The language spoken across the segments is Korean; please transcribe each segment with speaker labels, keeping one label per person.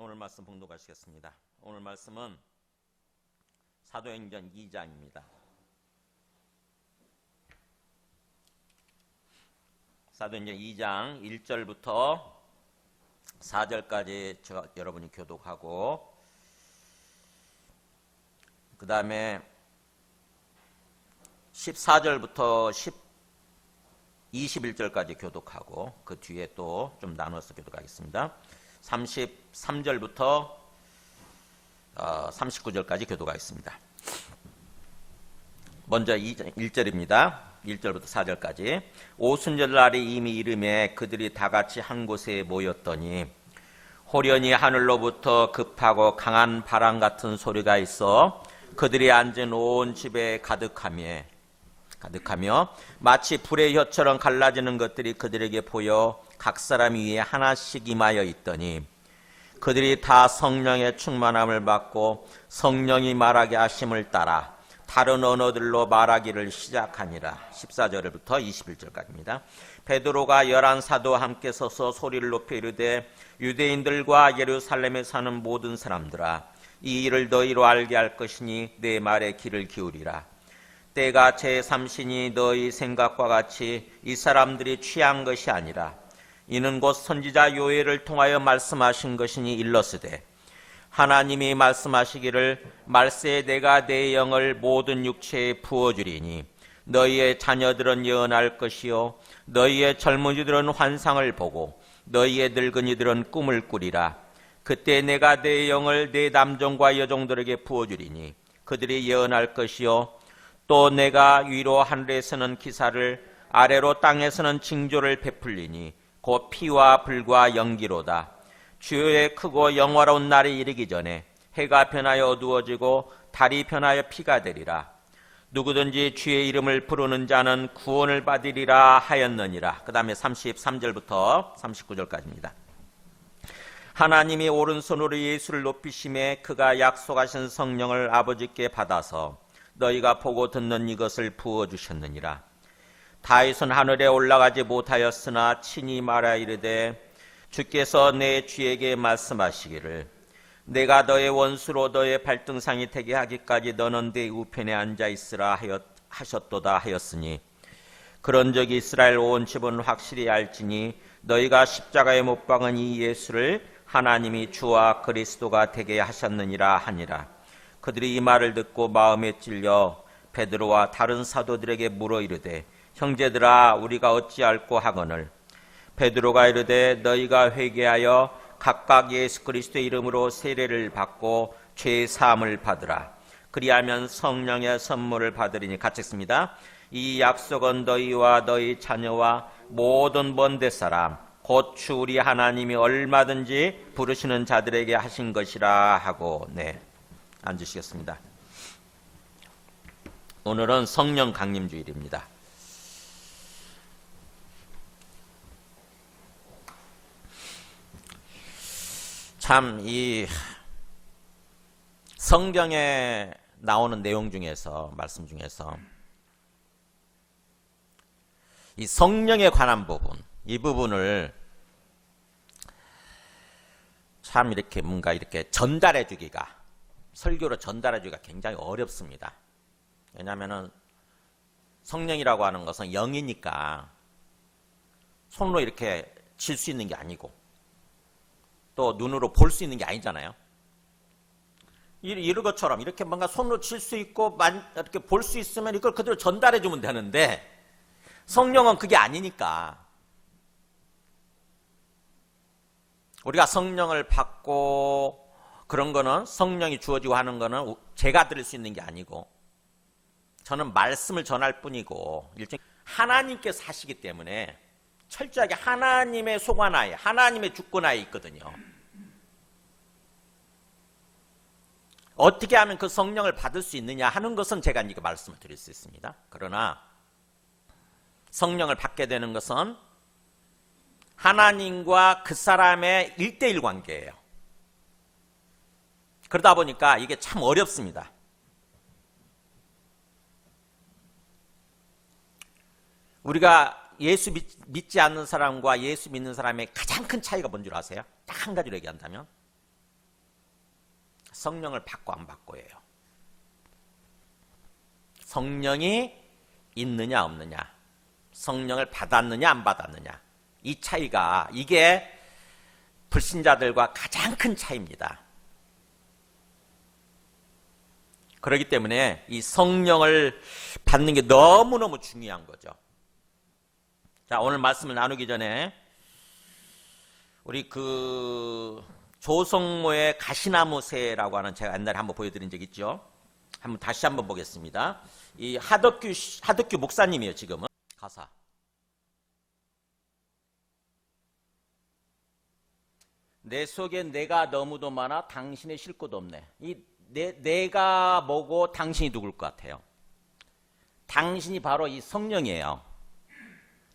Speaker 1: 오늘 말씀 봉독하시겠습니다. 오늘 말씀은 사도행전 2장입니다. 사도행전 2장 1절부터 4절까지 여러분이 교독하고, 그 다음에 14절부터 21절까지 교독하고, 그 뒤에 또 좀 나눠서 교독하겠습니다. 33절부터 39절까지 교독하겠습니다. 먼저 1절입니다. 1절부터 4절까지. 오순절날이 이미 이름에 그들이 다 같이 한 곳에 모였더니 호련히 하늘로부터 급하고 강한 바람 같은 소리가 있어 그들이 앉은 온 집에 가득하며 마치 불의 혀처럼 갈라지는 것들이 그들에게 보여 각 사람 위에 하나씩 임하여 있더니 그들이 다 성령의 충만함을 받고 성령이 말하게 하심을 따라 다른 언어들로 말하기를 시작하니라. 14절부터 21절까지입니다. 베드로가 11 사도와 함께 서서 소리를 높여 이르되 유대인들과 예루살렘에 사는 모든 사람들아, 이 일을 너희로 알게 할 것이니 내 말에 귀를 기울이라. 때가 제3신이 너희 생각과 같이 이 사람들이 취한 것이 아니라 이는 곧 선지자 요엘을 통하여 말씀하신 것이니 일러스되 하나님이 말씀하시기를 말세에 내가 내 영을 모든 육체에 부어주리니 너희의 자녀들은 예언할 것이요 너희의 젊은이들은 환상을 보고 너희의 늙은이들은 꿈을 꾸리라. 그때 내가 내 영을 내 남종과 여종들에게 부어주리니 그들이 예언할 것이요 또 내가 위로 하늘에서는 기사를 아래로 땅에서는 징조를 베풀리니 곧 피와 불과 연기로다. 주의 크고 영화로운 날이 이르기 전에 해가 변하여 어두워지고 달이 변하여 피가 되리라. 누구든지 주의 이름을 부르는 자는 구원을 받으리라 하였느니라. 그 다음에 33절부터 39절까지입니다. 하나님이 오른손으로 예수를 높이심에 그가 약속하신 성령을 아버지께 받아서 너희가 보고 듣는 이것을 부어주셨느니라. 다윗은 하늘에 올라가지 못하였으나 친히 말하 이르되 주께서 내 주에게 말씀하시기를 내가 너의 원수로 너의 발등상이 되게 하기까지 너는 내 우편에 앉아있으라 하셨도다 하였으니 그런즉 이스라엘 온 집은 확실히 알지니 너희가 십자가에 못 박은 이 예수를 하나님이 주와 그리스도가 되게 하셨느니라 하니라. 그들이 이 말을 듣고 마음에 찔려 베드로와 다른 사도들에게 물어 이르되 형제들아 우리가 어찌할꼬 하거늘. 베드로가 이르되 너희가 회개하여 각각 예수 그리스도의 이름으로 세례를 받고 죄 사함을 받으라. 그리하면 성령의 선물을 받으리니. 같이 읽습니다. 이 약속은 너희와 너희 자녀와 모든 먼데 사람 곧 주 우리 하나님이 얼마든지 부르시는 자들에게 하신 것이라 하고. 네, 앉으시겠습니다. 오늘은 성령 강림 주일입니다. 참 이 성경에 나오는 내용 중에서, 말씀 중에서 이 성령에 관한 부분, 이 부분을 참 이렇게 뭔가 이렇게 전달해 주기가, 설교로 전달해 주기가 굉장히 어렵습니다. 왜냐하면은 성령이라고 하는 것은 영이니까 손으로 이렇게 칠 수 있는 게 아니고 또 눈으로 볼 수 있는 게 아니잖아요. 이런 것처럼 이렇게 뭔가 손으로 칠 수 있고 이렇게 볼 수 있으면 이걸 그대로 전달해 주면 되는데 성령은 그게 아니니까 우리가 성령을 받고 그런 거는 성령이 주어지고 하는 거는 제가 들을 수 있는 게 아니고 저는 말씀을 전할 뿐이고 일종의 하나님께서 하시기 때문에 철저하게 하나님의 소관하에, 하나님의 주권하에 있거든요. 어떻게 하면 그 성령을 받을 수 있느냐 하는 것은 제가 이제 말씀을 드릴 수 있습니다. 그러나 성령을 받게 되는 것은 하나님과 그 사람의 1:1 관계예요. 그러다 보니까 이게 참 어렵습니다. 우리가 예수 믿지 않는 사람과 예수 믿는 사람의 가장 큰 차이가 뭔 줄 아세요? 딱 한 가지로 얘기한다면 성령을 받고 안 받고예요. 성령이 있느냐 없느냐, 성령을 받았느냐 안 받았느냐, 이 차이가, 이게 불신자들과 가장 큰 차이입니다. 그렇기 때문에 이 성령을 받는 게 너무너무 중요한 거죠. 자, 오늘 말씀을 나누기 전에 우리 조성모의 가시나무새라고 하는, 제가 옛날에 한번 보여드린 적 있죠. 다시 한번 보겠습니다. 이 하덕규 목사님이에요. 지금은 가사. 내 속에 내가 너무도 많아 당신의 쉴 곳 없네. 이 내가 뭐고 당신이 누굴 것 같아요? 당신이 바로 이 성령이에요.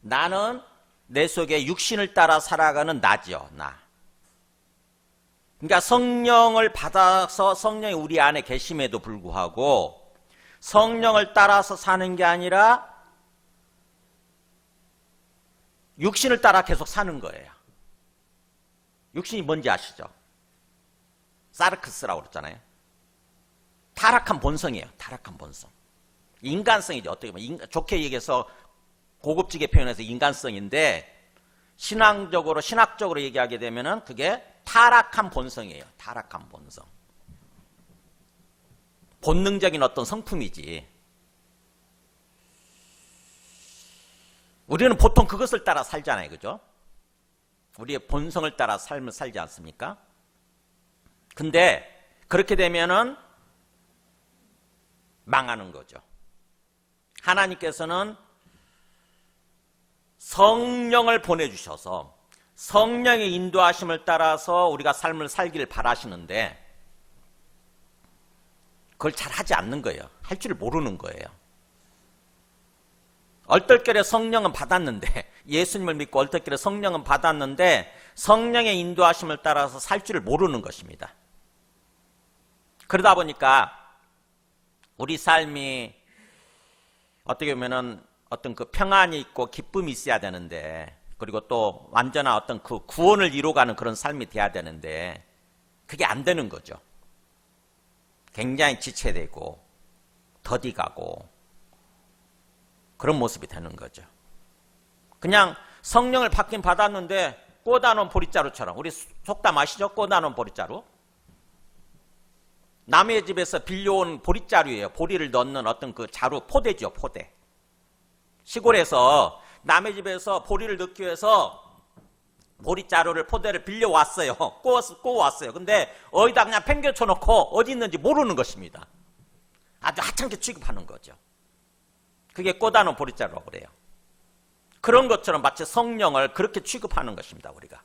Speaker 1: 나는 내 속에 육신을 따라 살아가는 나죠. 나. 그러니까 성령을 받아서 성령이 우리 안에 계심에도 불구하고 성령을 따라서 사는 게 아니라 육신을 따라 계속 사는 거예요. 육신이 뭔지 아시죠? 사르크스라고 그랬잖아요. 타락한 본성이에요. 타락한 본성. 인간성이죠. 어떻게 보면 좋게 얘기해서 고급지게 표현해서 인간성인데, 신학적으로 얘기하게 되면은 그게 타락한 본성이에요. 타락한 본성. 본능적인 어떤 성품이지. 우리는 보통 그것을 따라 살잖아요. 그죠? 우리의 본성을 따라 삶을 살지 않습니까? 근데 그렇게 되면은 망하는 거죠. 하나님께서는 성령을 보내주셔서 성령의 인도하심을 따라서 우리가 삶을 살기를 바라시는데 그걸 잘 하지 않는 거예요. 할 줄 모르는 거예요. 얼떨결에 성령은 받았는데, 예수님을 믿고 얼떨결에 성령은 받았는데 성령의 인도하심을 따라서 살 줄을 모르는 것입니다. 그러다 보니까 우리 삶이 어떻게 보면은 어떤 그 평안이 있고 기쁨이 있어야 되는데, 그리고 또 완전한 어떤 그 구원을 이루어가는 그런 삶이 돼야 되는데 그게 안 되는 거죠. 굉장히 지체되고 더디가고 그런 모습이 되는 거죠. 그냥 성령을 받긴 받았는데 꽂아놓은 보릿자루처럼, 우리 속담 아시죠? 꽂아놓은 보릿자루. 남의 집에서 빌려온 보릿자루예요. 보리를 넣는 어떤 그 자루, 포대죠, 포대. 시골에서 남의 집에서 보리를 넣기 위해서 보릿자루를, 포대를 빌려왔어요. 꼬왔어요. 근데 어디다 그냥 팽개쳐놓고 어디 있는지 모르는 것입니다. 아주 하찮게 취급하는 거죠. 그게 꽂아놓은 보릿자루라고 그래요. 그런 것처럼 마치 성령을 그렇게 취급하는 것입니다, 우리가.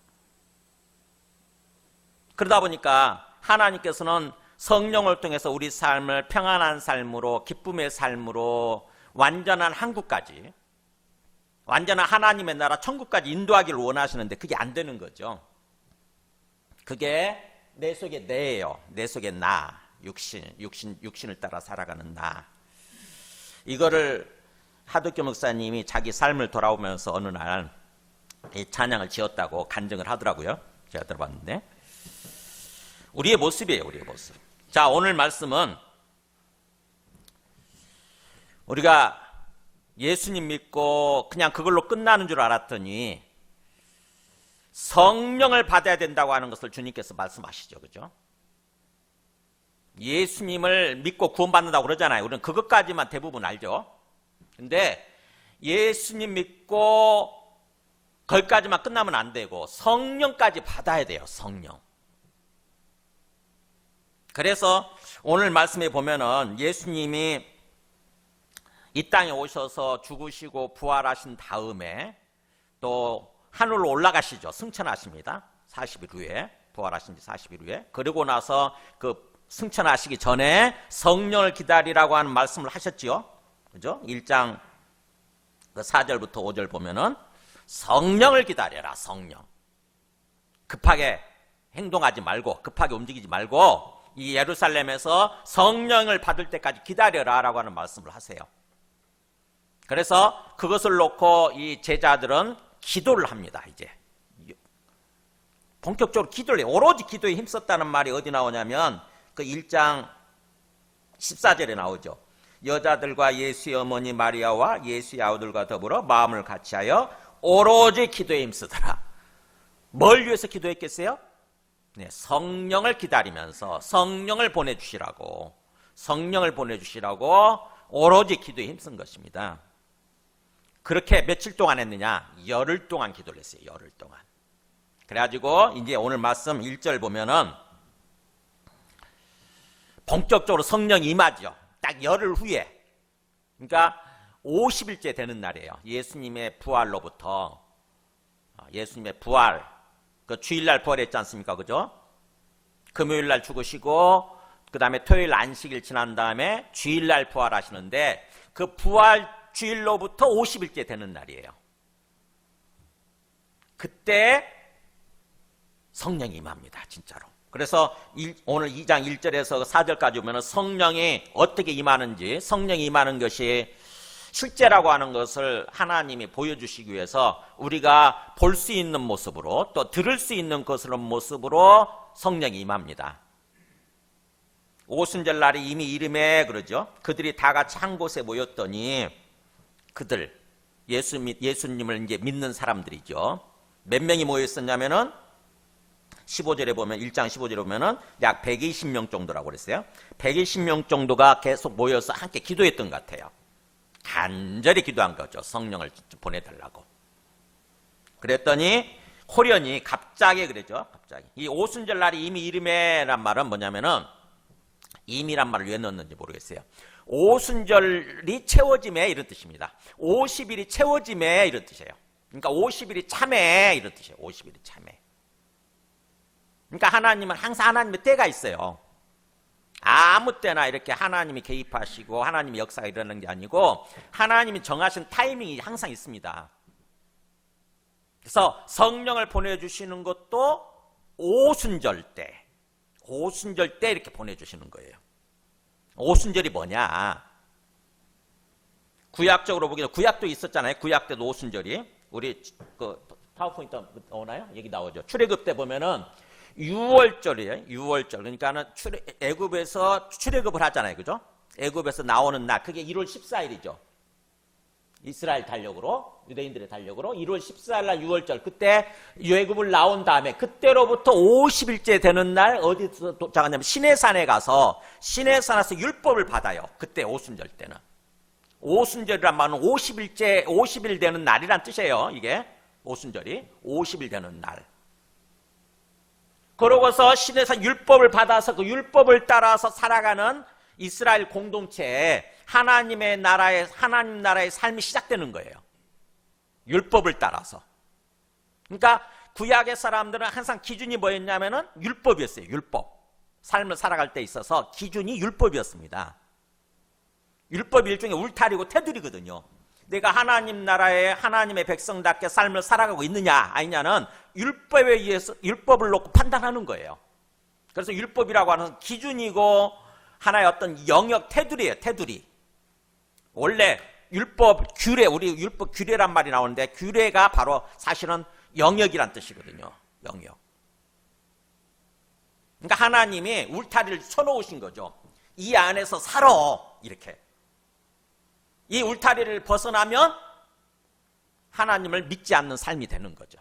Speaker 1: 그러다 보니까 하나님께서는 성령을 통해서 우리 삶을 평안한 삶으로, 기쁨의 삶으로, 완전한 한국까지, 완전한 하나님의 나라 천국까지 인도하기를 원하시는데 그게 안 되는 거죠. 그게 내 속에 내예요. 내 속에 나, 육신을 따라 살아가는 나. 이거를 하덕규 목사님이 자기 삶을 돌아오면서 어느 날 이 찬양을 지었다고 간증을 하더라고요. 제가 들어봤는데. 우리의 모습이에요, 우리의 모습. 자, 오늘 말씀은 우리가 예수님 믿고 그냥 그걸로 끝나는 줄 알았더니 성령을 받아야 된다고 하는 것을 주님께서 말씀하시죠. 그죠? 예수님을 믿고 구원받는다고 그러잖아요. 우리는 그것까지만 대부분 알죠. 근데 예수님 믿고 거기까지만 끝나면 안 되고 성령까지 받아야 돼요. 성령. 그래서 오늘 말씀에 보면은 예수님이 이 땅에 오셔서 죽으시고 부활하신 다음에 또 하늘로 올라가시죠. 승천하십니다. 40일 후에, 부활하신 지 40일 후에. 그리고 나서 그 승천하시기 전에 성령을 기다리라고 하는 말씀을 하셨지요. 그죠? 1장 4절부터 5절 보면은 성령을 기다려라, 성령. 급하게 행동하지 말고, 급하게 움직이지 말고 이 예루살렘에서 성령을 받을 때까지 기다려라 라고 하는 말씀을 하세요. 그래서 그것을 놓고 이 제자들은 기도를 합니다. 이제 본격적으로 기도를 해요. 오로지 기도에 힘썼다는 말이 어디 나오냐면 그 1장 14절에 나오죠. 여자들과 예수의 어머니 마리아와 예수의 아우들과 더불어 마음을 같이하여 오로지 기도에 힘쓰더라. 뭘 위해서 기도했겠어요? 네, 성령을 기다리면서 성령을 보내주시라고 오로지 기도에 힘쓴 것입니다. 그렇게 며칠 동안 했느냐? 열흘 동안 기도를 했어요. 열흘 동안. 그래가지고 이제 오늘 말씀 1절 보면은 본격적으로 성령이 임하죠. 딱 열흘 후에. 그러니까 50일째 되는 날이에요. 예수님의 부활로부터. 예수님의 부활. 그 주일날 부활했지 않습니까? 그죠? 금요일날 죽으시고 그 다음에 토요일 안식일 지난 다음에 주일날 부활하시는데 그 부활 주일로부터 50일째 되는 날이에요. 그때 성령이 임합니다. 진짜로. 그래서 오늘 2장 1절에서 4절까지 보면 성령이 어떻게 임하는지, 성령이 임하는 것이 실제라고 하는 것을 하나님이 보여주시기 위해서 우리가 볼 수 있는 모습으로 또 들을 수 있는 그런 모습으로 성령이 임합니다. 오순절 날이 이미 이름에 그러죠. 그들이 다 같이 한 곳에 모였더니 그들 예수님을 이제 믿는 사람들이죠. 몇 명이 모여 있었냐면은 15절에 보면 1장 15절에 보면은 약 120명 정도라고 그랬어요. 120명 정도가 계속 모여서 함께 기도했던 것 같아요. 간절히 기도한 거죠. 성령을 보내달라고. 그랬더니 호련히 갑자기 그랬죠. 갑자기. 이 오순절 날이 이미 이름에란 말은 뭐냐면은 임이란 말을 왜 넣었는지 모르겠어요. 오순절이 채워짐에 이런 뜻입니다. 50일이 채워짐에 이런 뜻이에요. 그러니까 50일이 참에 이런 뜻이에요. 50일이 참에. 그러니까 하나님은 항상 하나님의 때가 있어요. 아무 때나 이렇게 하나님이 개입하시고 하나님의 역사가 일어나는 게 아니고 하나님이 정하신 타이밍이 항상 있습니다. 그래서 성령을 보내주시는 것도 오순절 때 이렇게 보내주시는 거예요. 오순절이 뭐냐? 구약적으로 보기에는 구약도 있었잖아요. 구약 때도 오순절이. 우리 그 파워포인트 나오나요? 여기 나오죠. 출애굽 때 보면은 6월절이에요. 6월절. 그러니까는 애굽에서 출애굽을 하잖아요. 그죠? 애굽에서 나오는 날. 그게 1월 14일이죠. 이스라엘 달력으로, 유대인들의 달력으로 1월 14일 날 6월절. 그때 애굽을 나온 다음에 그때로부터 50일째 되는 날 어디서 도착하냐면 시내산에 가서 시내산에서 율법을 받아요. 그때 오순절 때는. 오순절이란 말은 50일 되는 날이란 뜻이에요. 이게 오순절이 50일 되는 날. 그러고서 신에서 율법을 받아서 그 율법을 따라서 살아가는 이스라엘 공동체에 하나님 나라의 삶이 시작되는 거예요. 율법을 따라서. 그러니까 구약의 사람들은 항상 기준이 뭐였냐면은 율법이었어요. 율법. 삶을 살아갈 때 있어서 기준이 율법이었습니다. 율법이 일종의 울타리고 테두리거든요. 내가 하나님 나라의 하나님의 백성답게 삶을 살아가고 있느냐 아니냐는 율법에 의해서 율법을 놓고 판단하는 거예요. 그래서 율법이라고 하는 기준이고 하나의 어떤 영역 테두리예요. 테두리. 원래 율법 규례, 우리 율법 규례란 말이 나오는데 규례가 바로 사실은 영역이란 뜻이거든요. 영역. 그러니까 하나님이 울타리를 쳐놓으신 거죠. 이 안에서 살아 이렇게. 이 울타리를 벗어나면 하나님을 믿지 않는 삶이 되는 거죠.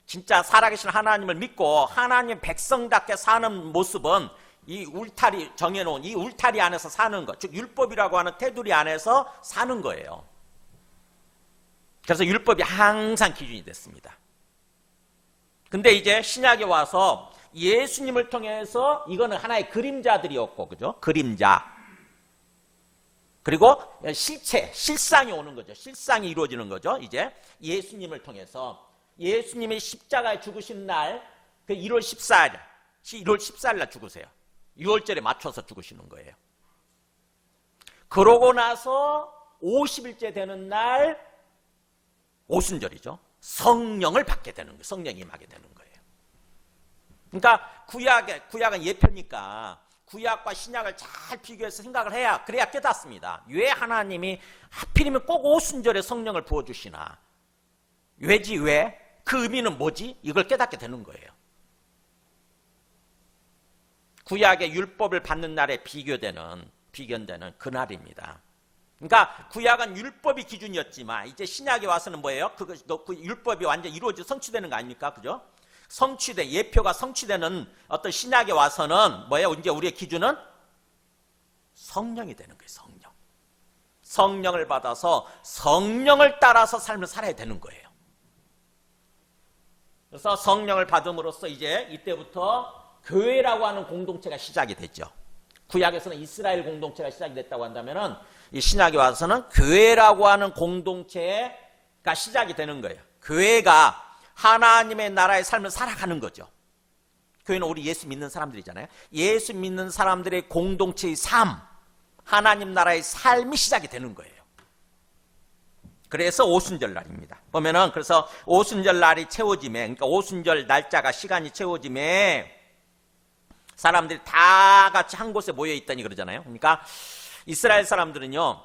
Speaker 1: 진짜 살아계신 하나님을 믿고 하나님 백성답게 사는 모습은 이 울타리 정해놓은 이 울타리 안에서 사는 것, 즉 율법이라고 하는 테두리 안에서 사는 거예요. 그래서 율법이 항상 기준이 됐습니다. 근데 이제 신약에 와서 예수님을 통해서 이거는 하나의 그림자들이었고, 그죠? 그림자. 그리고 실체, 실상이 오는 거죠. 실상이 이루어지는 거죠. 이제 예수님을 통해서 예수님이 십자가에 죽으신 날, 그 1월 14일 날 죽으세요. 6월절에 맞춰서 죽으시는 거예요. 그러고 나서 50일째 되는 날 오순절이죠. 성령을 받게 되는 거예요. 성령이 임하게 되는 거예요. 그러니까 구약은 예표니까 구약과 신약을 잘 비교해서 생각을 해야 그래야 깨닫습니다. 왜 하나님이 하필이면 꼭 오순절에 성령을 부어주시나? 왜지 왜? 그 의미는 뭐지? 이걸 깨닫게 되는 거예요. 구약의 율법을 받는 날에 비견되는 그날입니다. 그러니까 구약은 율법이 기준이었지만 이제 신약에 와서는 뭐예요? 그 율법이 완전 이루어져 성취되는 거 아닙니까? 그죠? 예표가 성취되는 어떤 신약에 와서는 뭐예요? 이제 우리의 기준은 성령이 되는 거예요. 성령을 받아서 성령을 따라서 삶을 살아야 되는 거예요. 그래서 성령을 받음으로써 이제 이때부터 교회라고 하는 공동체가 시작이 됐죠. 구약에서는 이스라엘 공동체가 시작이 됐다고 한다면은 이 신약에 와서는 교회라고 하는 공동체가 시작이 되는 거예요. 교회가 하나님의 나라의 삶을 살아가는 거죠. 교회는 우리 예수 믿는 사람들이잖아요. 예수 믿는 사람들의 공동체의 삶, 하나님 나라의 삶이 시작이 되는 거예요. 그래서 오순절 날입니다. 보면은 그래서 오순절 날이 채워짐에, 그러니까 오순절 날짜가 시간이 채워짐에 사람들이 다 같이 한 곳에 모여 있다니 그러잖아요. 그러니까 이스라엘 사람들은요,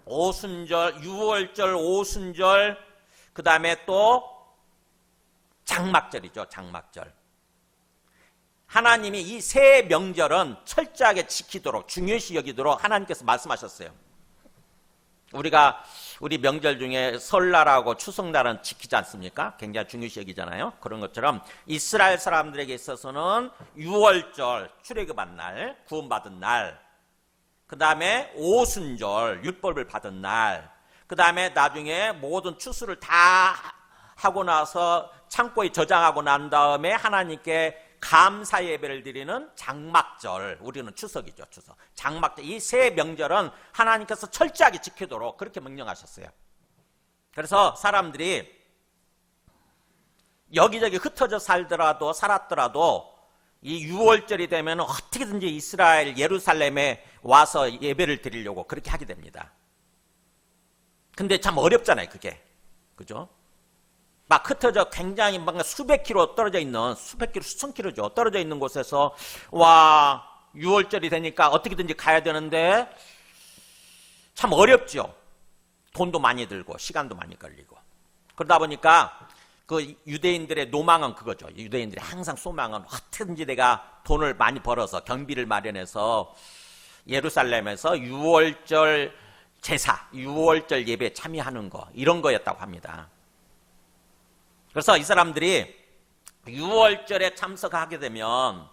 Speaker 1: 오순절, 유월절, 오순절, 그 다음에 또 장막절이죠. 장막절. 하나님이 이 세 명절은 철저하게 지키도록, 중요시 여기도록 하나님께서 말씀하셨어요. 우리 명절 중에 설날하고 추석날은 지키지 않습니까? 굉장히 중요시 여기잖아요. 그런 것처럼 이스라엘 사람들에게 있어서는 유월절, 출애굽한 날, 구원받은 날, 그 다음에 오순절, 율법을 받은 날, 그 다음에 나중에 모든 추수를 다 하고 나서 창고에 저장하고 난 다음에 하나님께 감사 예배를 드리는 장막절, 우리는 추석이죠. 추석. 장막절, 이 세 명절은 하나님께서 철저하게 지키도록 그렇게 명령하셨어요. 그래서 사람들이 여기저기 흩어져 살았더라도 이 유월절이 되면 어떻게든지 이스라엘 예루살렘에 와서 예배를 드리려고 그렇게 하게 됩니다. 근데 참 어렵잖아요, 그게. 그죠? 막 흩어져 굉장히 막 수백 킬로 떨어져 있는, 수백 킬로, 수천 킬로죠. 떨어져 있는 곳에서 와, 6월절이 되니까 어떻게든지 가야 되는데 참 어렵죠. 돈도 많이 들고 시간도 많이 걸리고. 그러다 보니까 그 유대인들의 노망은 그거죠. 유대인들의 항상 소망은 어떻게든지 내가 돈을 많이 벌어서 경비를 마련해서 예루살렘에서 6월절 제사, 6월절 예배에 참여하는 거, 이런 거였다고 합니다. 그래서 이 사람들이 6월절에 참석하게 되면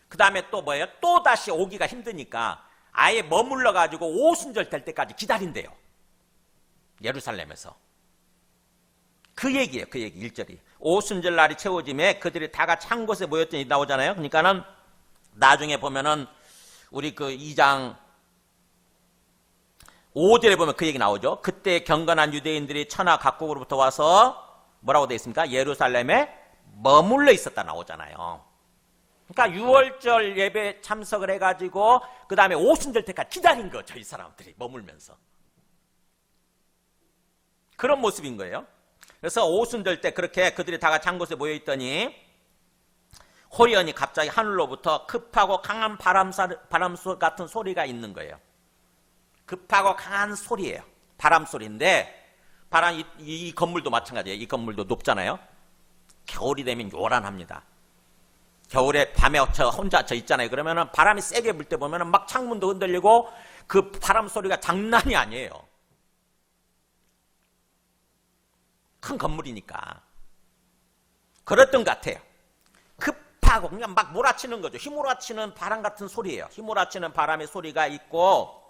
Speaker 1: 그 다음에 또 뭐예요? 또 다시 오기가 힘드니까 아예 머물러 가지고 오순절 될 때까지 기다린대요. 예루살렘에서. 그 얘기예요. 그 얘기 1절이. 오순절 날이 채워짐에 그들이 다 같이 한 곳에 모였더니 나오잖아요. 그러니까는 나중에 보면은 우리 그 2장 5절에 보면 그 얘기 나오죠. 그때 경건한 유대인들이 천하 각국으로부터 와서 뭐라고 되어 있습니까? 예루살렘에 머물러 있었다 나오잖아요. 그러니까 6월절 예배 참석을 해가지고 그 다음에 오순절 때까지 기다린 거죠. 이 사람들이 머물면서. 그런 모습인 거예요. 그래서 오순절 때 그렇게 그들이 다 같이 한 곳에 모여있더니 호련히 갑자기 하늘로부터 급하고 강한 바람 같은 소리가 있는 거예요. 급하고 강한 소리예요. 바람 소리인데 이 건물도 마찬가지예요. 이 건물도 높잖아요. 겨울이 되면 요란합니다. 겨울에 밤에 혼자 저 있잖아요. 그러면은 바람이 세게 불 때 보면은 막 창문도 흔들리고 그 바람 소리가 장난이 아니에요. 큰 건물이니까. 그랬던 것 같아요. 급하고 그냥 막 몰아치는 거죠. 휘몰아치는 바람 같은 소리예요. 휘몰아치는 바람의 소리가 있고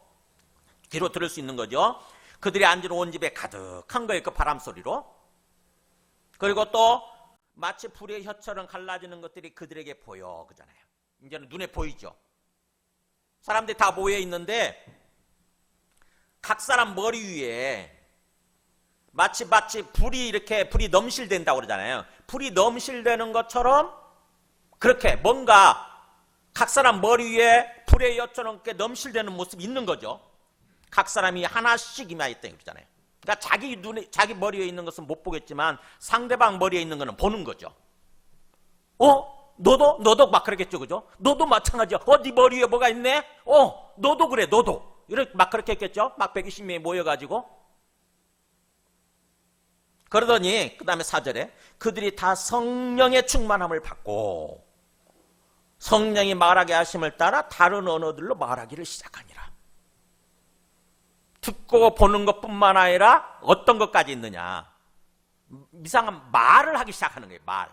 Speaker 1: 귀로 들을 수 있는 거죠. 그들이 앉은 온 집에 가득한 거예요. 그 바람 소리로. 그리고 또 마치 불의 혀처럼 갈라지는 것들이 그들에게 보여. 그잖아요. 이제는 눈에 보이죠. 사람들이 다 모여 있는데 각 사람 머리 위에 마치 불이 넘실된다고 그러잖아요. 불이 넘실되는 것처럼 그렇게 뭔가 각 사람 머리 위에 불의 혀처럼 이렇게 넘실되는 모습이 있는 거죠. 각 사람이 하나씩 임하였다고 그러잖아요. 그러니까 자기 머리에 있는 것은 못 보겠지만 상대방 머리에 있는 것은 보는 거죠. 너도 막 그러겠죠, 그죠? 너도 마찬가지야. 네 머리에 뭐가 있네? 너도 그래, 너도. 이렇게 막 그렇게 했겠죠? 막 120명이 모여가지고. 그러더니, 그 다음에 4절에 그들이 다 성령의 충만함을 받고, 성령이 말하게 하심을 따라 다른 언어들로 말하기를 시작하니라. 듣고 보는 것뿐만 아니라 어떤 것까지 있느냐, 이상한 말을 하기 시작하는 거예요. 말.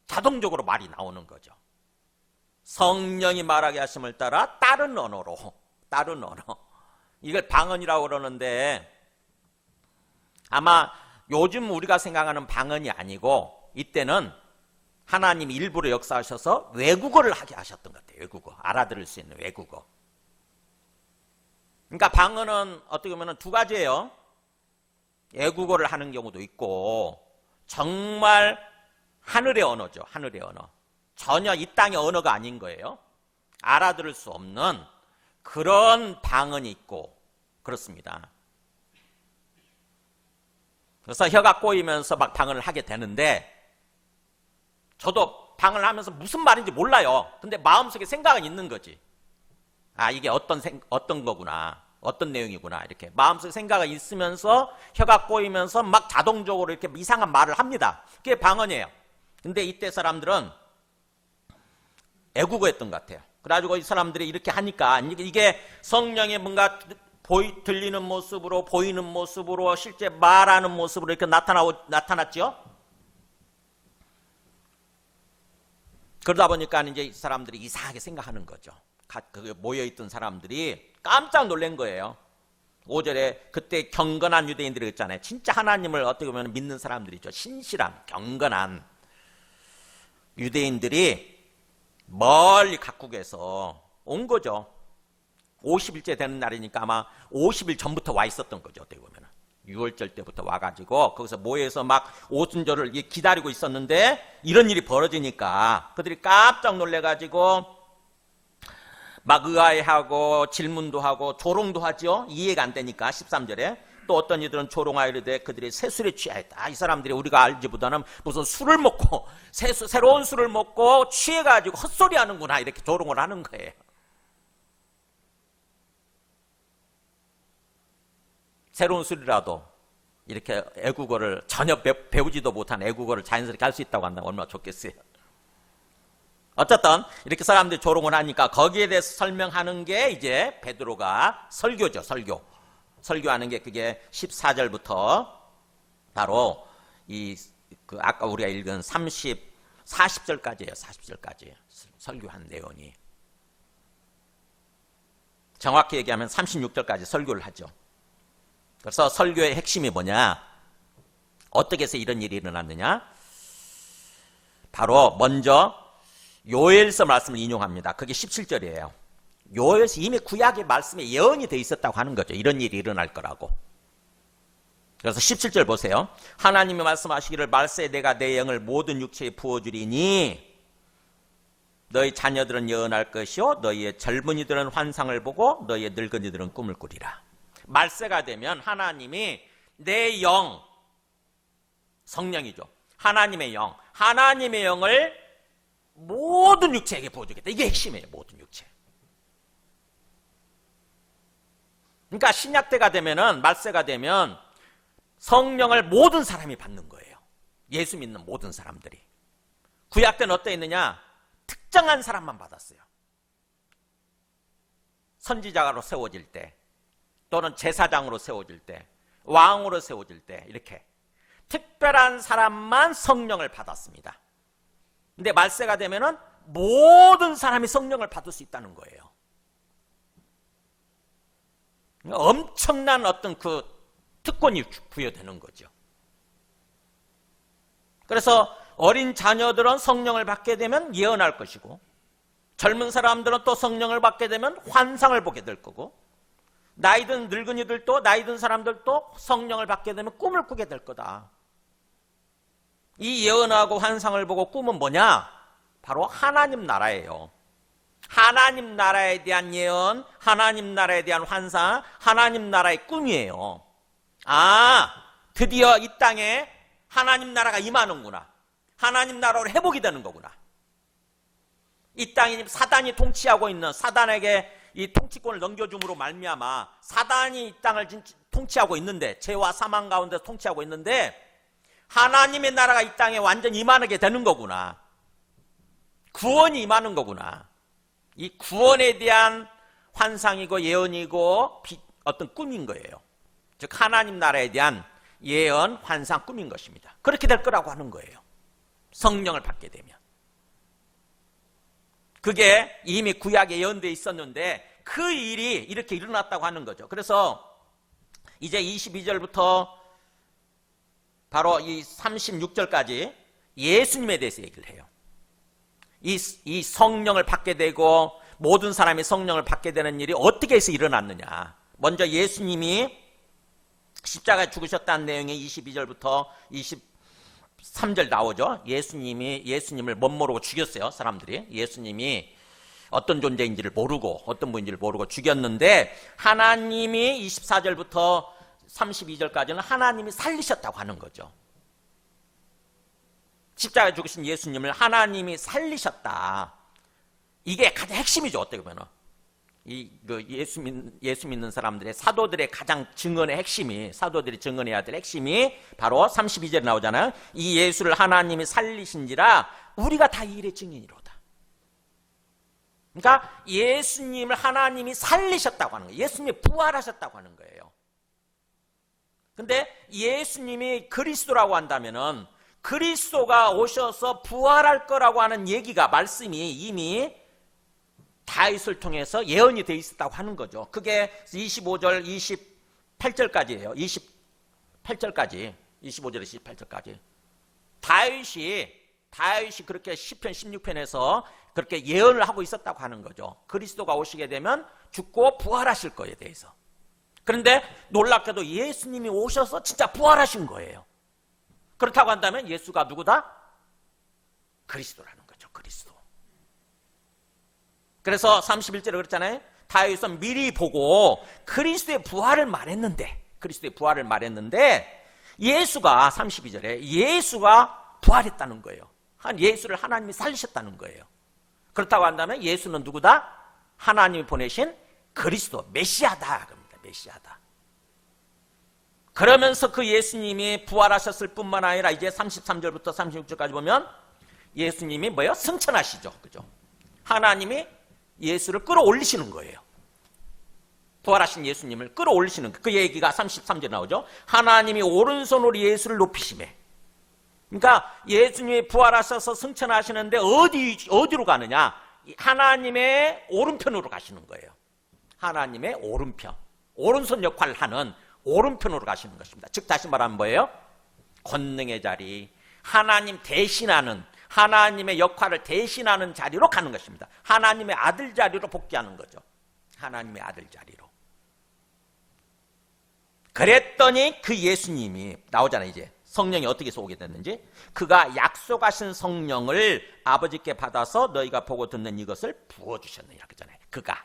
Speaker 1: 자동적으로 말이 나오는 거죠. 성령이 말하게 하심을 따라 다른 언어로, 다른 언어. 이걸 방언이라고 그러는데 아마 요즘 우리가 생각하는 방언이 아니고 이때는 하나님이 일부러 역사하셔서 외국어를 하게 하셨던 것 같아요. 외국어. 알아들을 수 있는 외국어. 그러니까 방언은 어떻게 보면 두 가지예요. 외국어를 하는 경우도 있고 정말 하늘의 언어죠. 하늘의 언어. 전혀 이 땅의 언어가 아닌 거예요. 알아들을 수 없는 그런 방언이 있고 그렇습니다. 그래서 혀가 꼬이면서 막 방언을 하게 되는데 저도 방언을 하면서 무슨 말인지 몰라요. 근데 마음속에 생각은 있는 거지. 아, 이게 어떤 거구나. 어떤 내용이구나. 이렇게 마음속에 생각이 있으면서 혀가 꼬이면서 막 자동적으로 이렇게 이상한 말을 합니다. 그게 방언이에요. 근데 이때 사람들은 애국어였던 것 같아요. 그래가지고 이 사람들이 이렇게 하니까 이게 성령의 뭔가 들리는 모습으로 보이는 모습으로 실제 말하는 모습으로 이렇게 나타났죠. 그러다 보니까 이제 이 사람들이 이상하게 생각하는 거죠. 모여있던 사람들이 깜짝 놀란 거예요. 5절에 그때 경건한 유대인들이 있잖아요. 진짜 하나님을 어떻게 보면 믿는 사람들이죠. 신실한 경건한 유대인들이 멀리 각국에서 온 거죠. 50일째 되는 날이니까 아마 50일 전부터 와 있었던 거죠. 어떻게 보면 6월절 때부터 와가지고 거기서 모여서 막 오순절을 기다리고 있었는데 이런 일이 벌어지니까 그들이 깜짝 놀래가지고 막 의아해하고 질문도 하고 조롱도 하죠. 이해가 안 되니까 13절에 또 어떤 이들은 조롱하여 이르되 그들이 새술에 취하였다. 이 사람들이 우리가 알지보다는 무슨 술을 먹고 새로운 술을 먹고 취해가지고 헛소리 하는구나 이렇게 조롱을 하는 거예요. 새로운 술이라도 이렇게 애국어를 전혀 배우지도 못한 애국어를 자연스럽게 할 수 있다고 한다면 얼마나 좋겠어요. 어쨌든 이렇게 사람들이 조롱을 하니까 거기에 대해서 설명하는 게 이제 베드로가 설교죠. 설교하는 게 그게 14절부터 바로 아까 우리가 읽은 40절까지예요. 40절까지 설교한 내용이. 정확히 얘기하면 36절까지 설교를 하죠. 그래서 설교의 핵심이 뭐냐? 어떻게 해서 이런 일이 일어났느냐? 바로 먼저 요엘서 말씀을 인용합니다. 그게 17절이에요. 요엘서 이미 구약의 말씀에 예언이 돼 있었다고 하는 거죠. 이런 일이 일어날 거라고. 그래서 17절 보세요. 하나님이 말씀하시기를 말세 내가 내 영을 모든 육체에 부어주리니 너희 자녀들은 예언할 것이요 너희의 젊은이들은 환상을 보고 너희의 늙은이들은 꿈을 꾸리라. 말세가 되면 하나님이 내 영, 성령이죠. 하나님의 영을 모든 육체에게 부어주겠다. 이게 핵심이에요. 모든 육체. 그러니까 신약 때가 되면은 말세가 되면 성령을 모든 사람이 받는 거예요. 예수 믿는 모든 사람들이. 구약 때는 어떠했느냐? 특정한 사람만 받았어요. 선지자로 세워질 때 또는 제사장으로 세워질 때 왕으로 세워질 때 이렇게 특별한 사람만 성령을 받았습니다. 근데 말세가 되면은 모든 사람이 성령을 받을 수 있다는 거예요. 엄청난 어떤 그 특권이 부여되는 거죠. 그래서 어린 자녀들은 성령을 받게 되면 예언할 것이고 젊은 사람들은 또 성령을 받게 되면 환상을 보게 될 거고 나이든 늙은이들도 나이든 사람들도 성령을 받게 되면 꿈을 꾸게 될 거다. 이 예언하고 환상을 보고 꿈은 뭐냐? 바로 하나님 나라예요. 하나님 나라에 대한 예언, 하나님 나라에 대한 환상, 하나님 나라의 꿈이에요. 아, 드디어 이 땅에 하나님 나라가 임하는구나. 하나님 나라로 회복이 되는 거구나. 이 땅이 사단이 통치하고 있는 사단에게 이 통치권을 넘겨줌으로 말미암아 사단이 이 땅을 통치하고 있는데 죄와 사망 가운데 통치하고 있는데 하나님의 나라가 이 땅에 완전히 임하게 되는 거구나. 구원이 임하는 거구나. 이 구원에 대한 환상이고 예언이고 어떤 꿈인 거예요. 즉 하나님 나라에 대한 예언, 환상, 꿈인 것입니다. 그렇게 될 거라고 하는 거예요. 성령을 받게 되면. 그게 이미 구약에 예언되어 있었는데 그 일이 이렇게 일어났다고 하는 거죠. 그래서 이제 22절부터 바로 이 36절까지 예수님에 대해서 얘기를 해요. 이 성령을 받게 되고 모든 사람이 성령을 받게 되는 일이 어떻게 해서 일어났느냐. 먼저 예수님이 십자가에 죽으셨다는 내용이 22절부터 23절 나오죠. 예수님을 못 모르고 죽였어요. 사람들이. 예수님이 어떤 존재인지를 모르고 어떤 분인지를 모르고 죽였는데 하나님이 24절부터 32절까지는 하나님이 살리셨다고 하는 거죠. 십자가에 죽으신 예수님을 하나님이 살리셨다. 이게 가장 핵심이죠. 어떻게 보면 예수 믿는 사람들의 사도들의 가장 증언의 핵심이, 사도들이 증언해야 될 핵심이 바로 32절에 나오잖아요. 이 예수를 하나님이 살리신지라 우리가 다 이 일의 증인이로다. 그러니까 예수님을 하나님이 살리셨다고 하는 거예요. 예수님이 부활하셨다고 하는 거예요. 근데 예수님이 그리스도라고 한다면은 그리스도가 오셔서 부활할 거라고 하는 얘기가, 말씀이 이미 다윗을 통해서 예언이 돼 있었다고 하는 거죠. 그게 25절, 28절까지예요. 28절까지, 25절에서 28절까지. 다윗이 그렇게 시편 16편에서 그렇게 예언을 하고 있었다고 하는 거죠. 그리스도가 오시게 되면 죽고 부활하실 거에 대해서. 그런데 놀랍게도 예수님이 오셔서 진짜 부활하신 거예요. 그렇다고 한다면 예수가 누구다? 그리스도라는 거죠. 그리스도. 그래서 31절에 그랬잖아요. 다윗은 미리 보고 그리스도의 부활을 말했는데 예수가 32절에 예수가 부활했다는 거예요. 예수를 하나님이 살리셨다는 거예요. 그렇다고 한다면 예수는 누구다? 하나님이 보내신 그리스도, 메시아다. 그럽니다. 메시아다. 그러면서 그 예수님이 부활하셨을 뿐만 아니라 이제 33절부터 36절까지 보면 예수님이 뭐예요? 승천하시죠. 그죠? 하나님이 예수를 끌어올리시는 거예요. 부활하신 예수님을 끌어올리시는 그 얘기가 33절에 나오죠. 하나님이 오른손으로 예수를 높이시매. 그러니까 예수님이 부활하셔서 승천하시는데 어디로 가느냐? 하나님의 오른편으로 가시는 거예요. 하나님의 오른편. 오른손 역할을 하는 오른편으로 가시는 것입니다. 즉 다시 말하면 뭐예요? 권능의 자리, 하나님 대신하는, 하나님의 역할을 대신하는 자리로 가는 것입니다. 하나님의 아들 자리로 복귀하는 거죠. 하나님의 아들 자리로. 그랬더니 그 예수님이 나오잖아요. 이제 성령이 어떻게 해서 오게 됐는지. 그가 약속하신 성령을 아버지께 받아서 너희가 보고 듣는 이것을 부어주셨느니라 그러잖아요. 그가